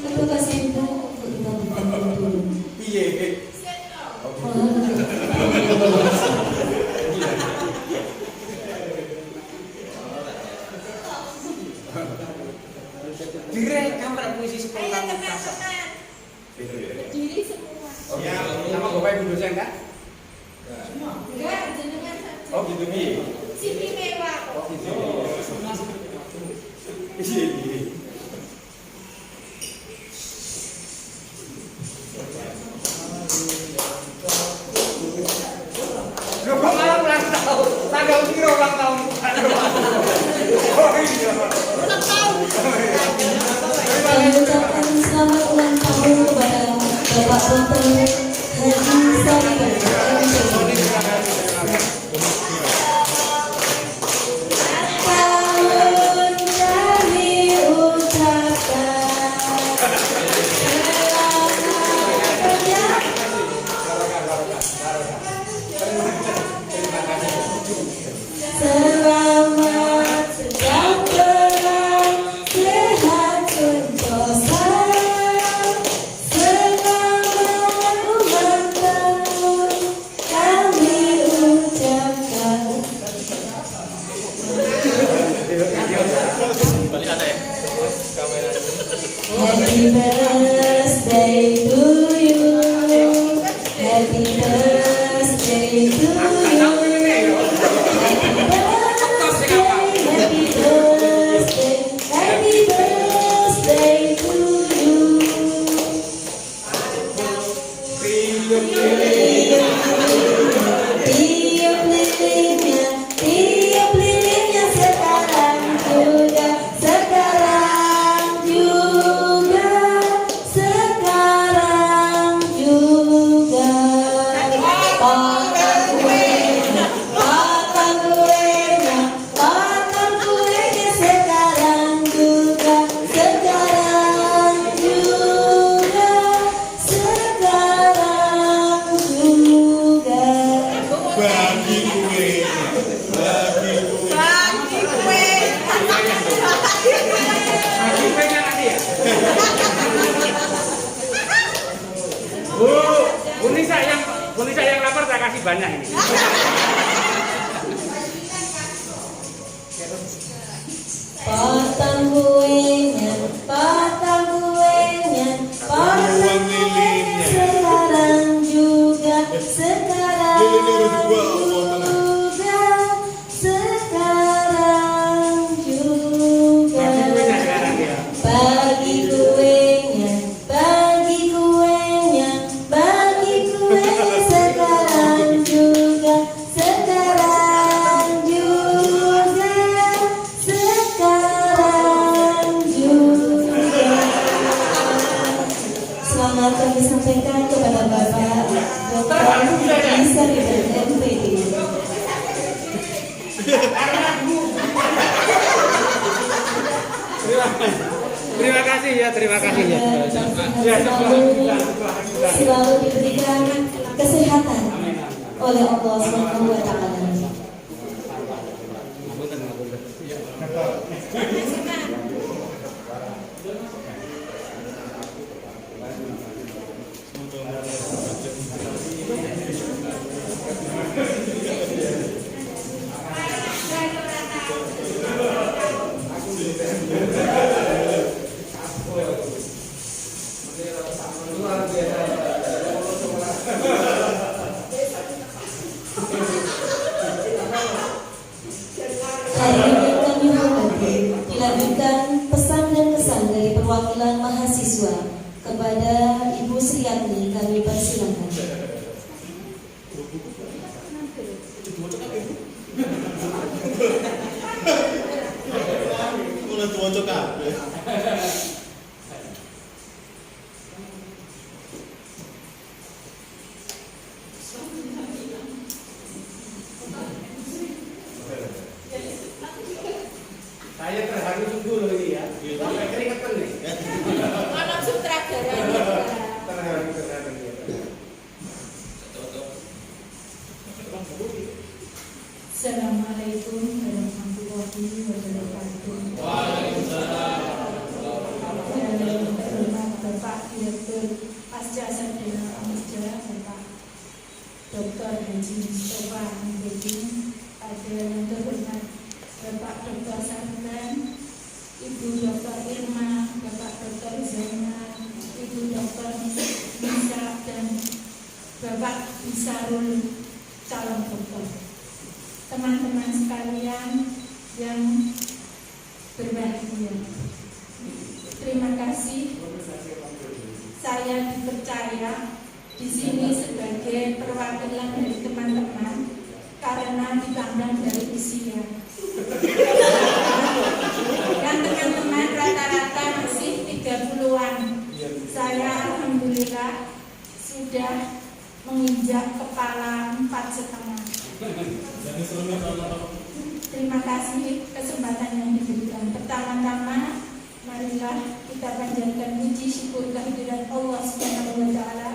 Speaker 1: Terima kasih untuk kita bertemu dulu.
Speaker 4: Direkam pada puisi spontan.
Speaker 5: Berdiri semua.
Speaker 4: Ya, nama Bapak Ibu dosen kan?
Speaker 5: Semua. Enggak, jenengan saja.
Speaker 4: Oh gitu Bi.
Speaker 5: Sini mewah.
Speaker 4: Oh gitu. Lo kok malah ulang tahun? Tanggal 3 ulang tahun.
Speaker 1: Dr. Haji Soliman MPD. Tahun kami ucapkan selamat sejahtera, sehat sentosa, selamat ulang tahun kami ucapkan. Happy birthday to you, happy birthday to you, happy birthday, happy birthday to you. Tiup lilinnya sekarang juga, sekarang juga, sekarang juga. Potong kuenya, potong kuenya, potong kuenya sekarang juga, sekarang juga, sekarang juga.
Speaker 6: Bagi kue, bagi kue.
Speaker 4: Bagi kuenya nanti ya. Bu Nisa yang lapar saya kasih banyak ini.
Speaker 1: Potong kuenya, potong kuenya, potong kuenya sekarang juga, sekarang juga, sekarang juga.
Speaker 4: Bagi kuenya sekarang ya.
Speaker 1: Bagi kuenya, bagi kuenya sekarang juga, sekarang juga, sekarang juga. Selamat kami sampaikan kepada Bapak Dr. Haji Soliman MPD.
Speaker 4: Terima kasih ya, terima kasih ya.
Speaker 1: Selalu diberikan kesehatan oleh Allah Subhanahu wa Ta'ala. Hadirin yang kami hormati, dilanjutkan pesan dan kesan dari perwakilan mahasiswa kepada Ibu Sriatni kami persilakan.
Speaker 4: Saya terharu sungguh loh ini ya. Sampai keringetan nih.
Speaker 5: Mana sutradara?
Speaker 4: Terharu.
Speaker 5: Assalamualaikum warahmatullahi wabarakatuh. Waalaikumsalam. Bapak Direktur Pasca Sarjana Unisda, Bapak Dr. Haji Mustafa MPD, ada yang terhormat Bapak Dr. Sardan, Ibu Dr. Irma, Bapak Dr. Zainal, Ibu Dr. Nisa, dan Bapak Bisarul calon dokter. Teman-teman sekalian yang berbahagia, terima kasih saya dipercaya di sini sebagai perwakilan dari teman-teman karena ditandang dari usia. Dan teman-teman rata-rata masih 30-an. Saya alhamdulillah Terima kasih kesempatan yang diberikan. Pertama-tama, marilah kita panjatkan puji syukur kehadiran Allah Subhanahu wa Ta'ala,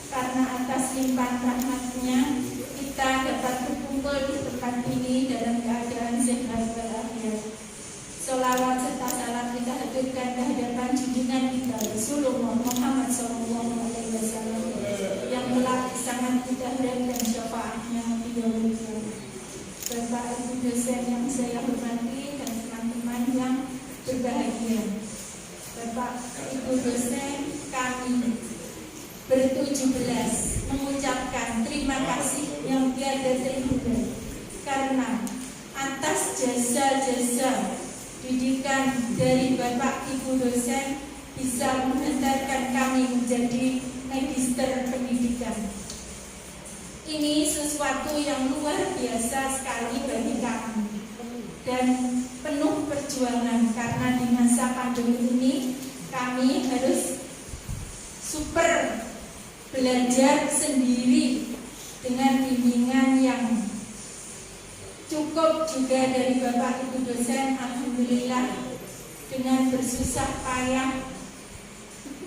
Speaker 5: karena atas limpahan rahmat-Nya kita dapat berkumpul di tempat ini dalam keadaan sehat walafiat. Sholawat serta salam kita haturkan ke hadapan junjungan kita Rasulullah Muhammad SAW yang telah sangat kita harapkan syafaatnya di dalam Bapak Ibu dosen yang saya hormati dan teman-teman yang berbahagia. Bapak Ibu dosen, kami ber-17 mengucapkan terima kasih yang tiada terhingga karena atas jasa-jasa didikan dari Bapak Ibu dosen bisa menghantarkan kami menjadi magister pendidikan. Ini sesuatu yang luar biasa sekali bagi kami dan penuh perjuangan, karena di masa pandemi ini kami harus super belajar sendiri dengan bimbingan yang cukup juga dari Bapak Ibu dosen. Alhamdulillah, dengan bersusah payah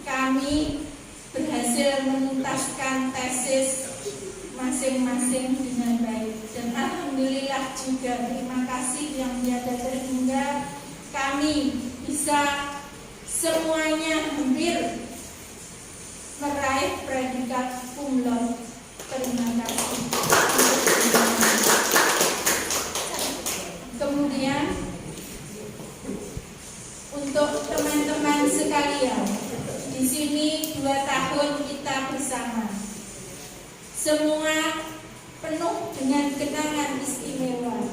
Speaker 5: kami berhasil menuntaskan tesis masing-masing dengan baik, dan alhamdulillah juga terima kasih yang tiada terhingga kami bisa semuanya hampir meraih predikat cum laude. Terima kasih. Kemudian untuk teman-teman sekalian, di sini 2 tahun kita bersama. Semua penuh dengan kenangan istimewa.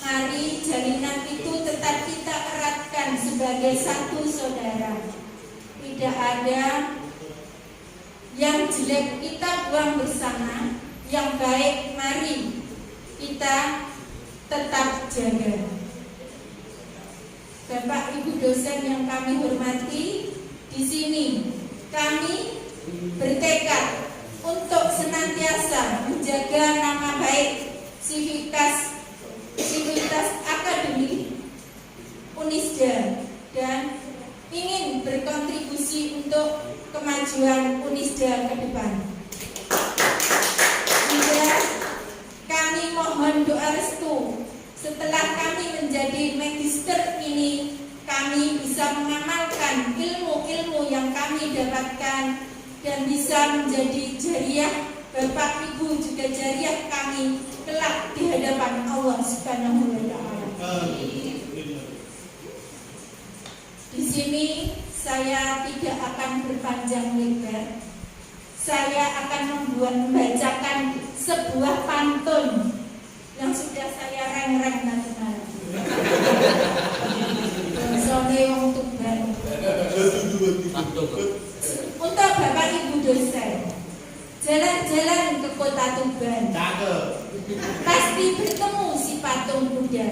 Speaker 5: Mari jalinan itu tetap kita eratkan sebagai satu saudara. Tidak ada yang jelek kita buang bersama, yang baik mari kita tetap jaga. Bapak Ibu dosen yang kami hormati, di sini kami bertekad untuk senantiasa menjaga nama baik sivitas akademik Unisda dan ingin berkontribusi untuk kemajuan Unisda ke depan. Juga kami mohon doa restu setelah kami menjadi magister ini, kami bisa mengamalkan ilmu-ilmu yang kami dapatkan dan bisa menjadi jariah Bapak Ibu juga jariah kami kelak di hadapan Allah Subhanahu wa Ta'ala. Di sini saya tidak akan berpanjang lebar. Saya akan membacakan sebuah pantun yang sudah saya reng-reng nanti malam. Soalnya wong Tuban. Untuk Bapak Ibu dosen, jalan-jalan ke kota Tuban, pasti bertemu si patung Buddha.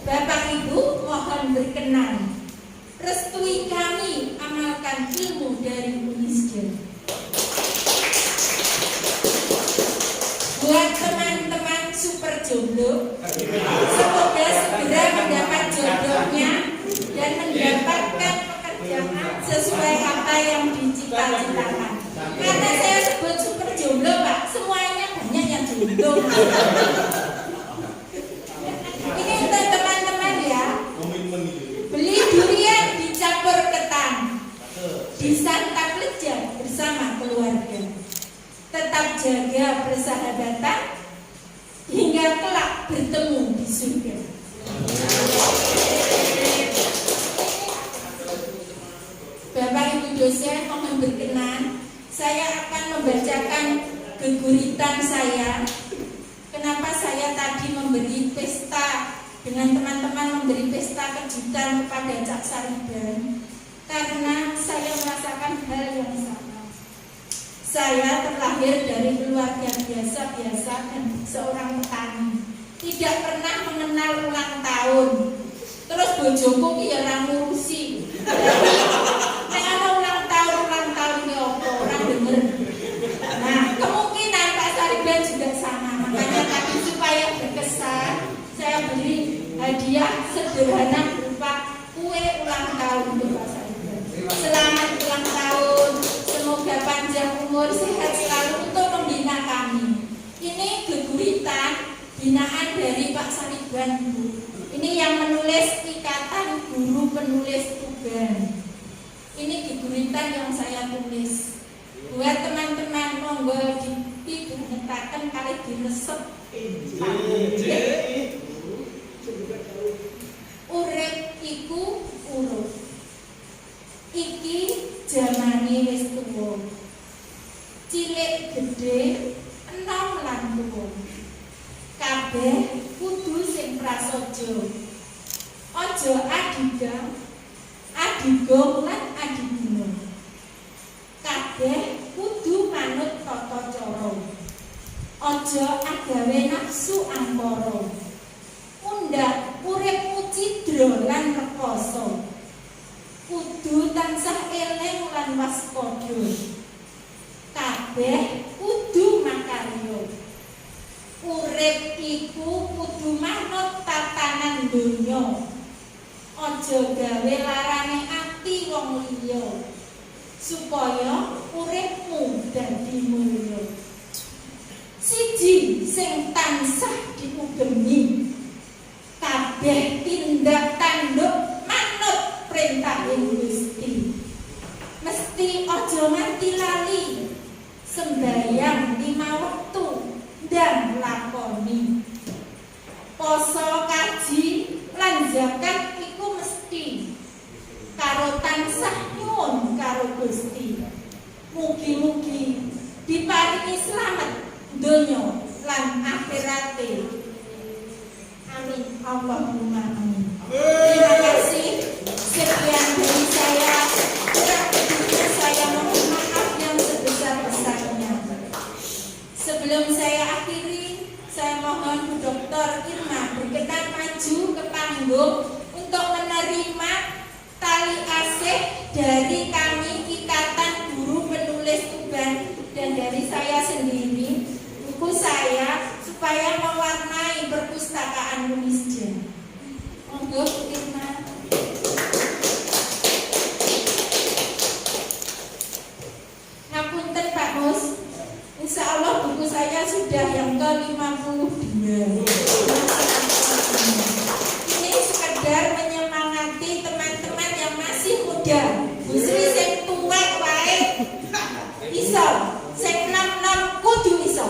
Speaker 5: Bapak Ibu mohon berkenan, restui kami amalkan ilmu dari Unisda. Buat teman-teman super jomblo, semoga segera mendapat jodohnya dan mendapatkan pekerjaan sesuai apa yang dicita-citakan. Karena saya sebut super jomblo, Pak, semuanya banyak yang jomblo. Ini untuk teman-teman ya. Beli durian dicampur ketan, disantap lezat bersama keluarga. Tetap jaga persahabatan hingga kelak bertemu di surga. Bapak Ibu dosen mohon berkenan, saya akan membacakan geguritan saya. Kenapa saya tadi memberi pesta dengan teman-teman, memberi pesta kejutan kepada Cak Sariban? Karena saya merasakan hal yang sama. Saya terlahir dari keluarga biasa-biasa dan seorang petani, tidak pernah mengenal ulang tahun. Terus bojoku ki ya ora ngurusi. Nek ana ulang tahun ki opo ora denger. Nah, kemungkinan Pak Sariban juga sama. Makanya tadi supaya beri hadiah sederhana berupa kue ulang tahun untuk Pak Saiful. Selamat ulang tahun, semoga panjang umur, sehat selalu untuk membina kami. Ini geguritan binaan dari Pak Sariban, Bu. Ini yang menulis Ikatan Guru Penulis Tuban. Ini geguritan yang saya tulis. Buat teman-teman monggo dinyatakan kali diresep. Urip iku urut. Iki jamane wis tuwa. Cilik gedhe enom lan tuwa. Kabeh kudu sing prasaja. Aja adigang, adigong lan adiguna. Kabeh kudu manut tata cara. Aja agawe nafsu angkara. Undhak uripmu cidra lan rekoso. Kudu tansah eling lan waspada. Kabeh kudu makarya. Urip iku kudu manut tatanan donya. Aja gawe larane ati wong liya. Supaya uripmu dadi mulya. Siji sing tansah diugemi. Kabeh tindak tanduk manut perintahing Gusti. Mesti aja nganti lali. Sembayang 5 wektu dan lakoni. Poso, kaji lan zakat iku mesti. Karo tansah nyuwun karo Gusti. Mugi-mugi diparingi slamet donya lan akhirate. Amin. Allahumma amin. Terima kasih. Sekian dari saya. Kurang lebihnya saya mohon maaf yang sebesar-besarnya. Sebelum saya akhiri, saya mohon Bu Dr. Irma berkenan maju ke panggung untuk menerima tali asih dari kami Ikatan Guru Penulis Tuban dan dari saya sendiri, buku saya supaya mewarnai perpustakaan Unisja. Monggo Bu Irma. Ngapunten Pak Mus. Insya Allah buku saya sudah yang ke-52. Ini sekedar menyemangati teman-teman yang masih muda. Bu Sri sing tuwek wae iso, sing nom-nom kudu iso.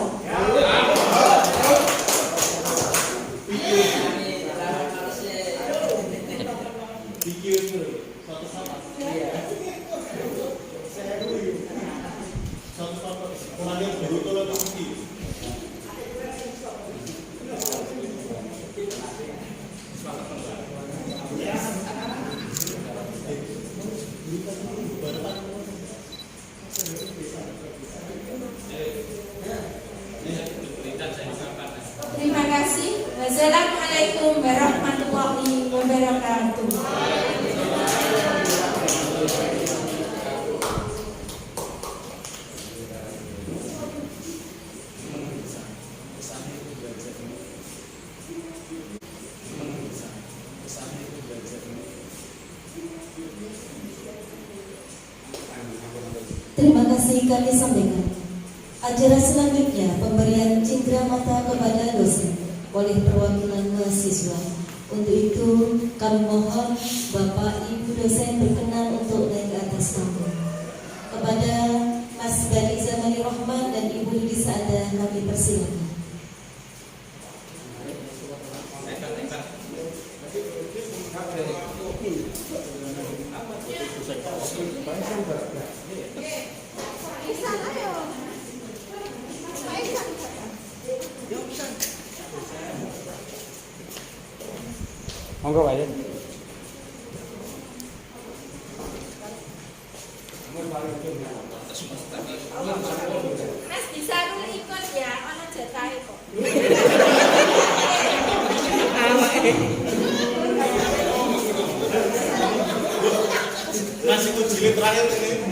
Speaker 5: Terima kasih. Wassalamualaikum warahmatullahi wabarakatuh.
Speaker 1: Terima kasih kami sampaikan. Acara selanjutnya pemberian cindera mata kepada dosen oleh perwakilan mahasiswa. Untuk itu kami mohon Bapak Ibu dosen berkenan untuk naik ke atas panggung. Kepada Mas Bani Zamani Rahman dan Ibu Lidi Saada kami persilakan.
Speaker 4: Monggo Pak.
Speaker 5: Mas bisa ikut ya, ono jatahe kok.
Speaker 6: Masih ikut jilid terakhir ini.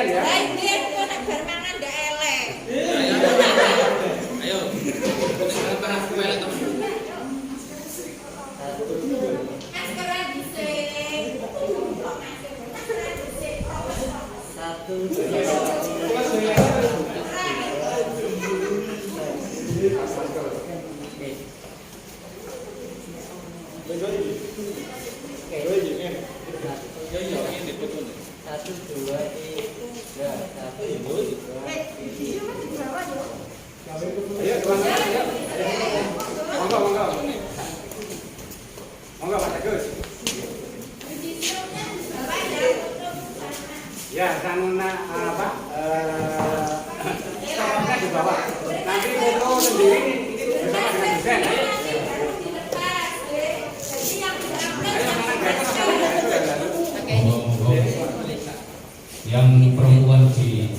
Speaker 4: perhatian ya.
Speaker 5: Dia itu nak bermangan ndak elek.
Speaker 7: Ayo. Kita bahas kembali teman.
Speaker 5: Maskeran dhisik.
Speaker 8: Satu, satu, dua, tiga, satu, dua,
Speaker 4: Ayo, teman-teman, ayo. Monggo. Monggo Pak Agus. Ya, sanuna apa? Stoknya di bawah. Nanti foto sendiri bersama dengan desain. Ayo.
Speaker 3: Yang perempuan di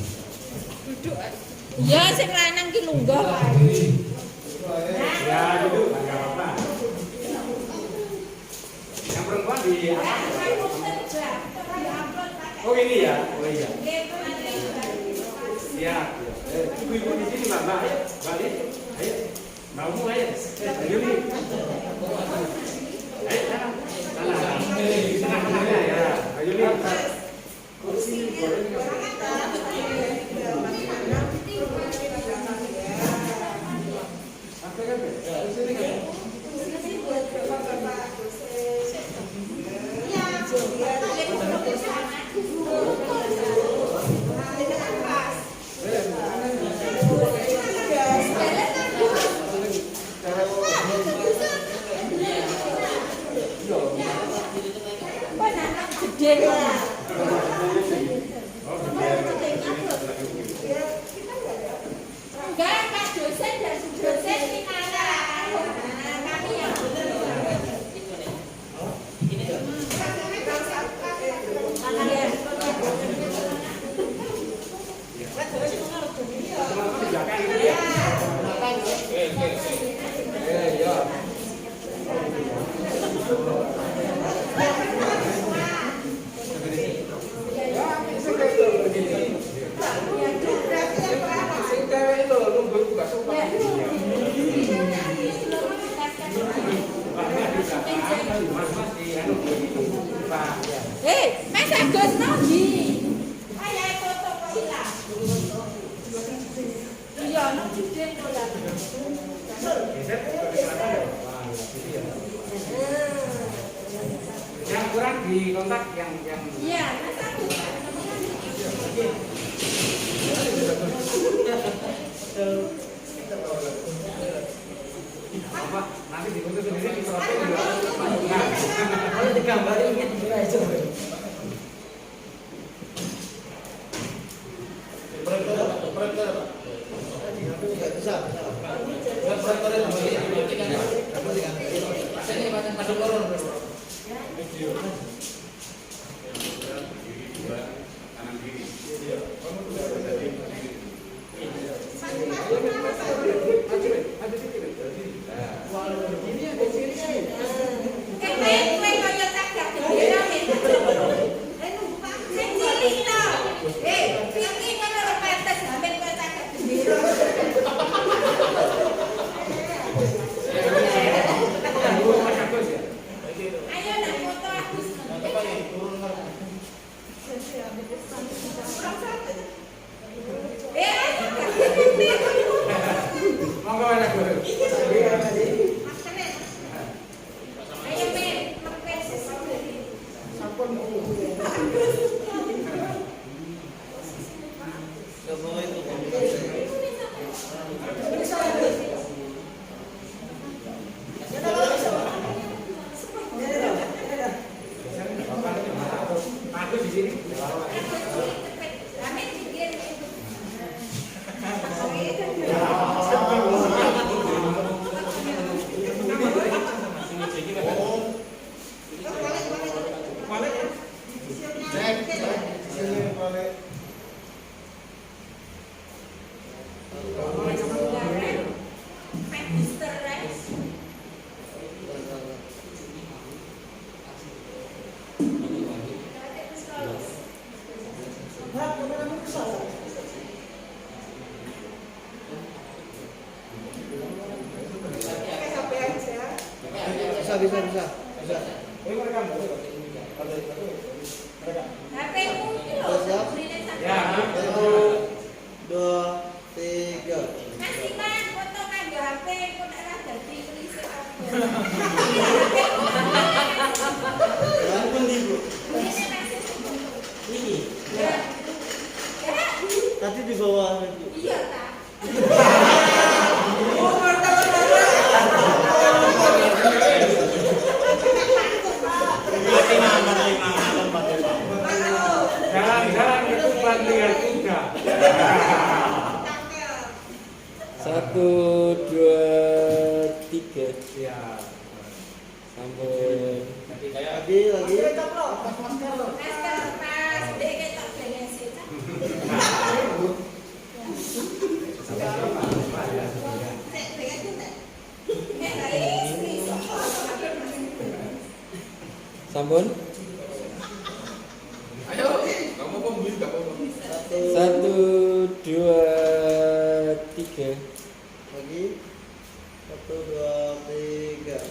Speaker 5: Ya sing lanang ki lunggah wae.
Speaker 4: Ya, gitu, enggak apa-apa. Yang perempuan di atas. Oh ini ya, oh iya. Siap. Ibu-ibu di sini Mbak, ayo balik. Ayo, mau ayo. Ayo nih. Ayo tengah-tengahnya ya. Ayo nih. Kursi boleh
Speaker 5: Gede lah. Enggak, Pak dosen dan dosen di mana? Kami yang Mas Agus Nogi. Ayo foto kok hilang. Iya, no gede kok lah.
Speaker 4: yang kurang di kontak yang
Speaker 5: Iya, Mas Agus.
Speaker 4: apa nanti dibentuk sendiri di foto juga.
Speaker 8: kalau digambarin gitu aja.
Speaker 5: Ayo nak foto Agus. HP-mu ini loh,
Speaker 8: Siap.
Speaker 5: beliin satu.
Speaker 4: Ya.
Speaker 8: 1, 2, 3.
Speaker 5: Masih man, foto kan di HP, kok nek ra dadi riset apa.
Speaker 8: Yang pundi, Bu?
Speaker 5: Ini masih
Speaker 8: Ini.
Speaker 5: ya.
Speaker 8: Tadi di bawah lagi.
Speaker 5: Iya tak.
Speaker 4: Jalan-jalan itu bantingan kuda.
Speaker 8: 1, 2, 3.
Speaker 4: Ya.
Speaker 8: Sambung.
Speaker 7: Lagi
Speaker 8: Lagi.
Speaker 5: Masker lepas, dek ketok beres ya.
Speaker 8: Sampun.
Speaker 7: Ayo, kamu pembeli enggak apa-apa.
Speaker 8: 1, 2, 3. Lagi. 1, 2, 3.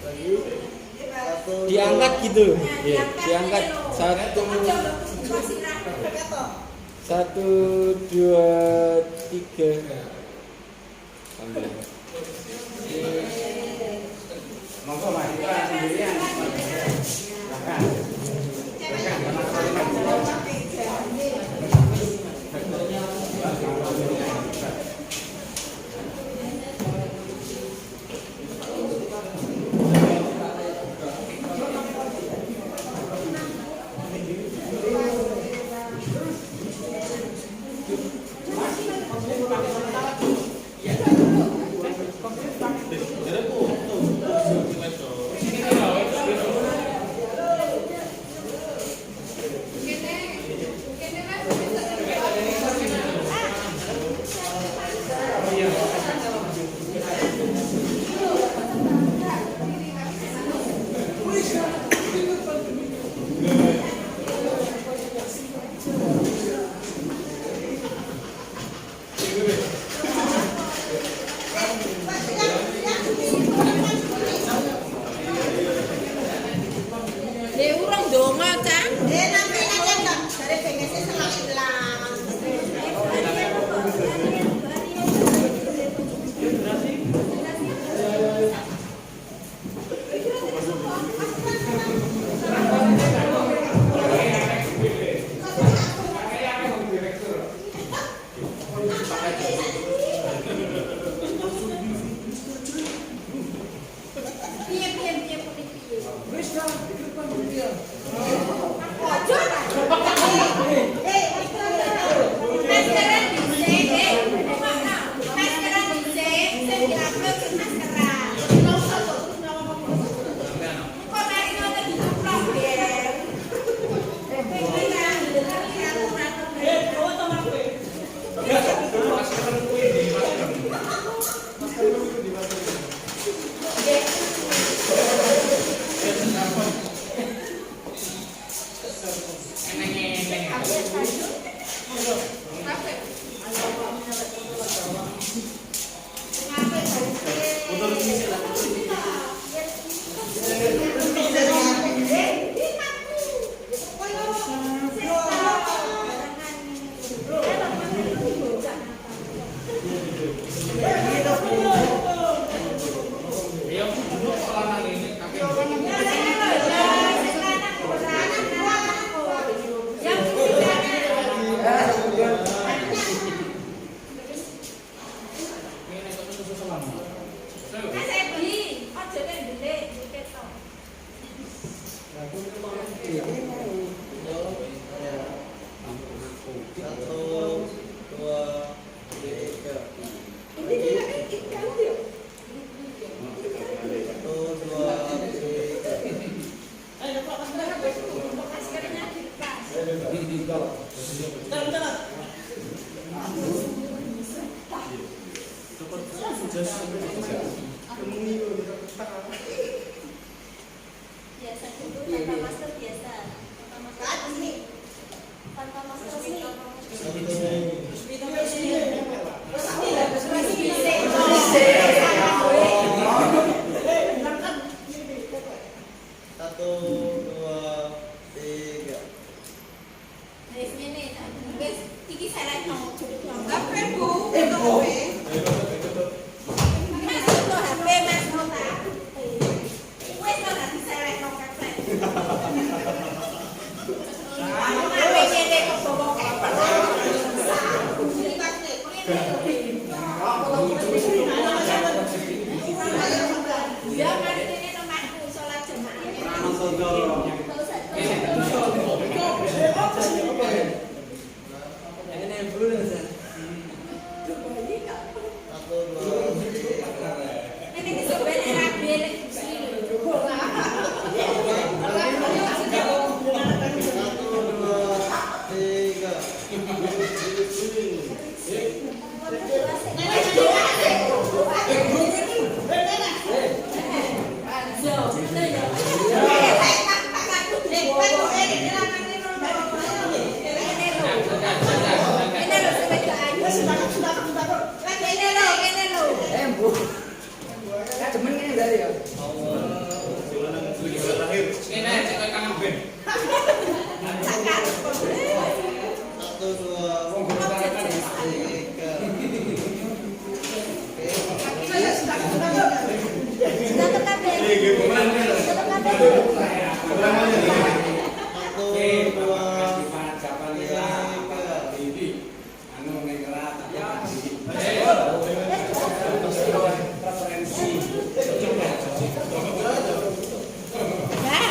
Speaker 8: Lagi. 1. Diangkat gitu. Iya, diangkat. 1, 2, 3. Ambil.
Speaker 4: Monggo Mas, kita sendirian. Silakan.
Speaker 5: Dia urang donga, Cang. Piye putih piye. Wis dah, ojo ta. Maskeran dhisik, maskeran dhisik, sing diupload sing maskeran. Kok mari ngono diupload biar. Biasa dulu tanpa masker biasa. Tanpa masker sini.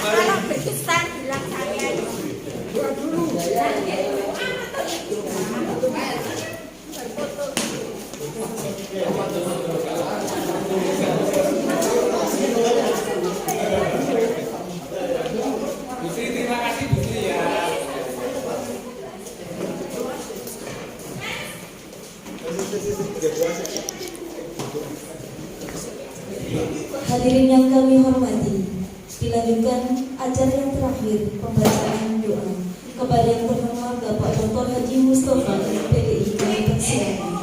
Speaker 5: Kalau berkesan bilang saya dulu.
Speaker 4: Terima kasih Bu Sri ya.
Speaker 1: Hadirin yang kami hormati, dilanjutkan acara yang terakhir, pembacaan doa kepada yang terhormat Bapak Dr. Haji Mustafa PDI Persiapan.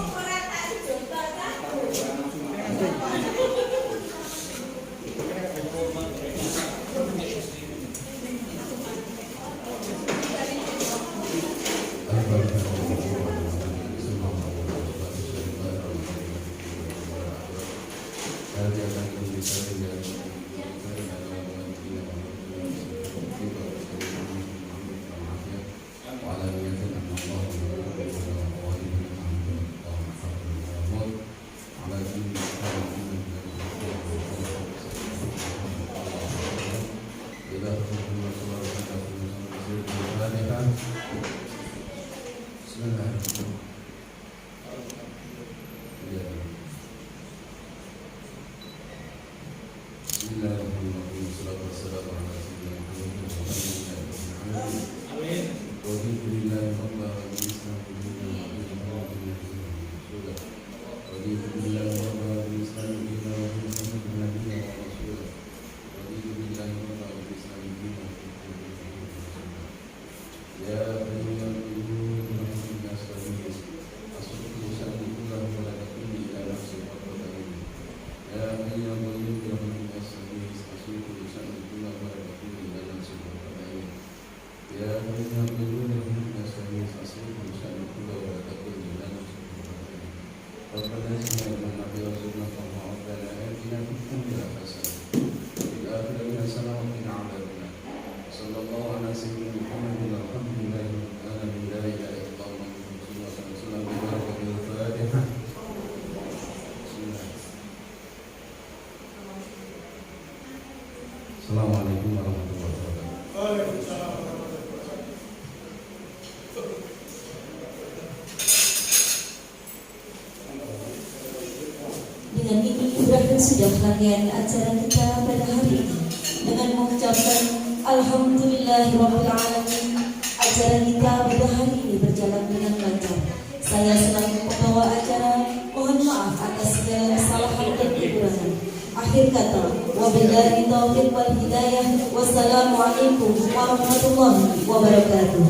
Speaker 2: Assalamualaikum warahmatullahi wabarakatuh.
Speaker 1: Dengan ini berakhir sudah rangkaian acara kita pada hari ini. Dengan mengucapkan Alhamdulillahirrahmanirrahim, acara kita pada hari ini berjalan dengan lancar. Saya selaku pembawa acara mohon maaf atas segala kesalahan dan kekurangan. Akhir kata, wabillahi taufiq wal hidayah. Wassalamualaikum warahmatullahi wabarakatuh.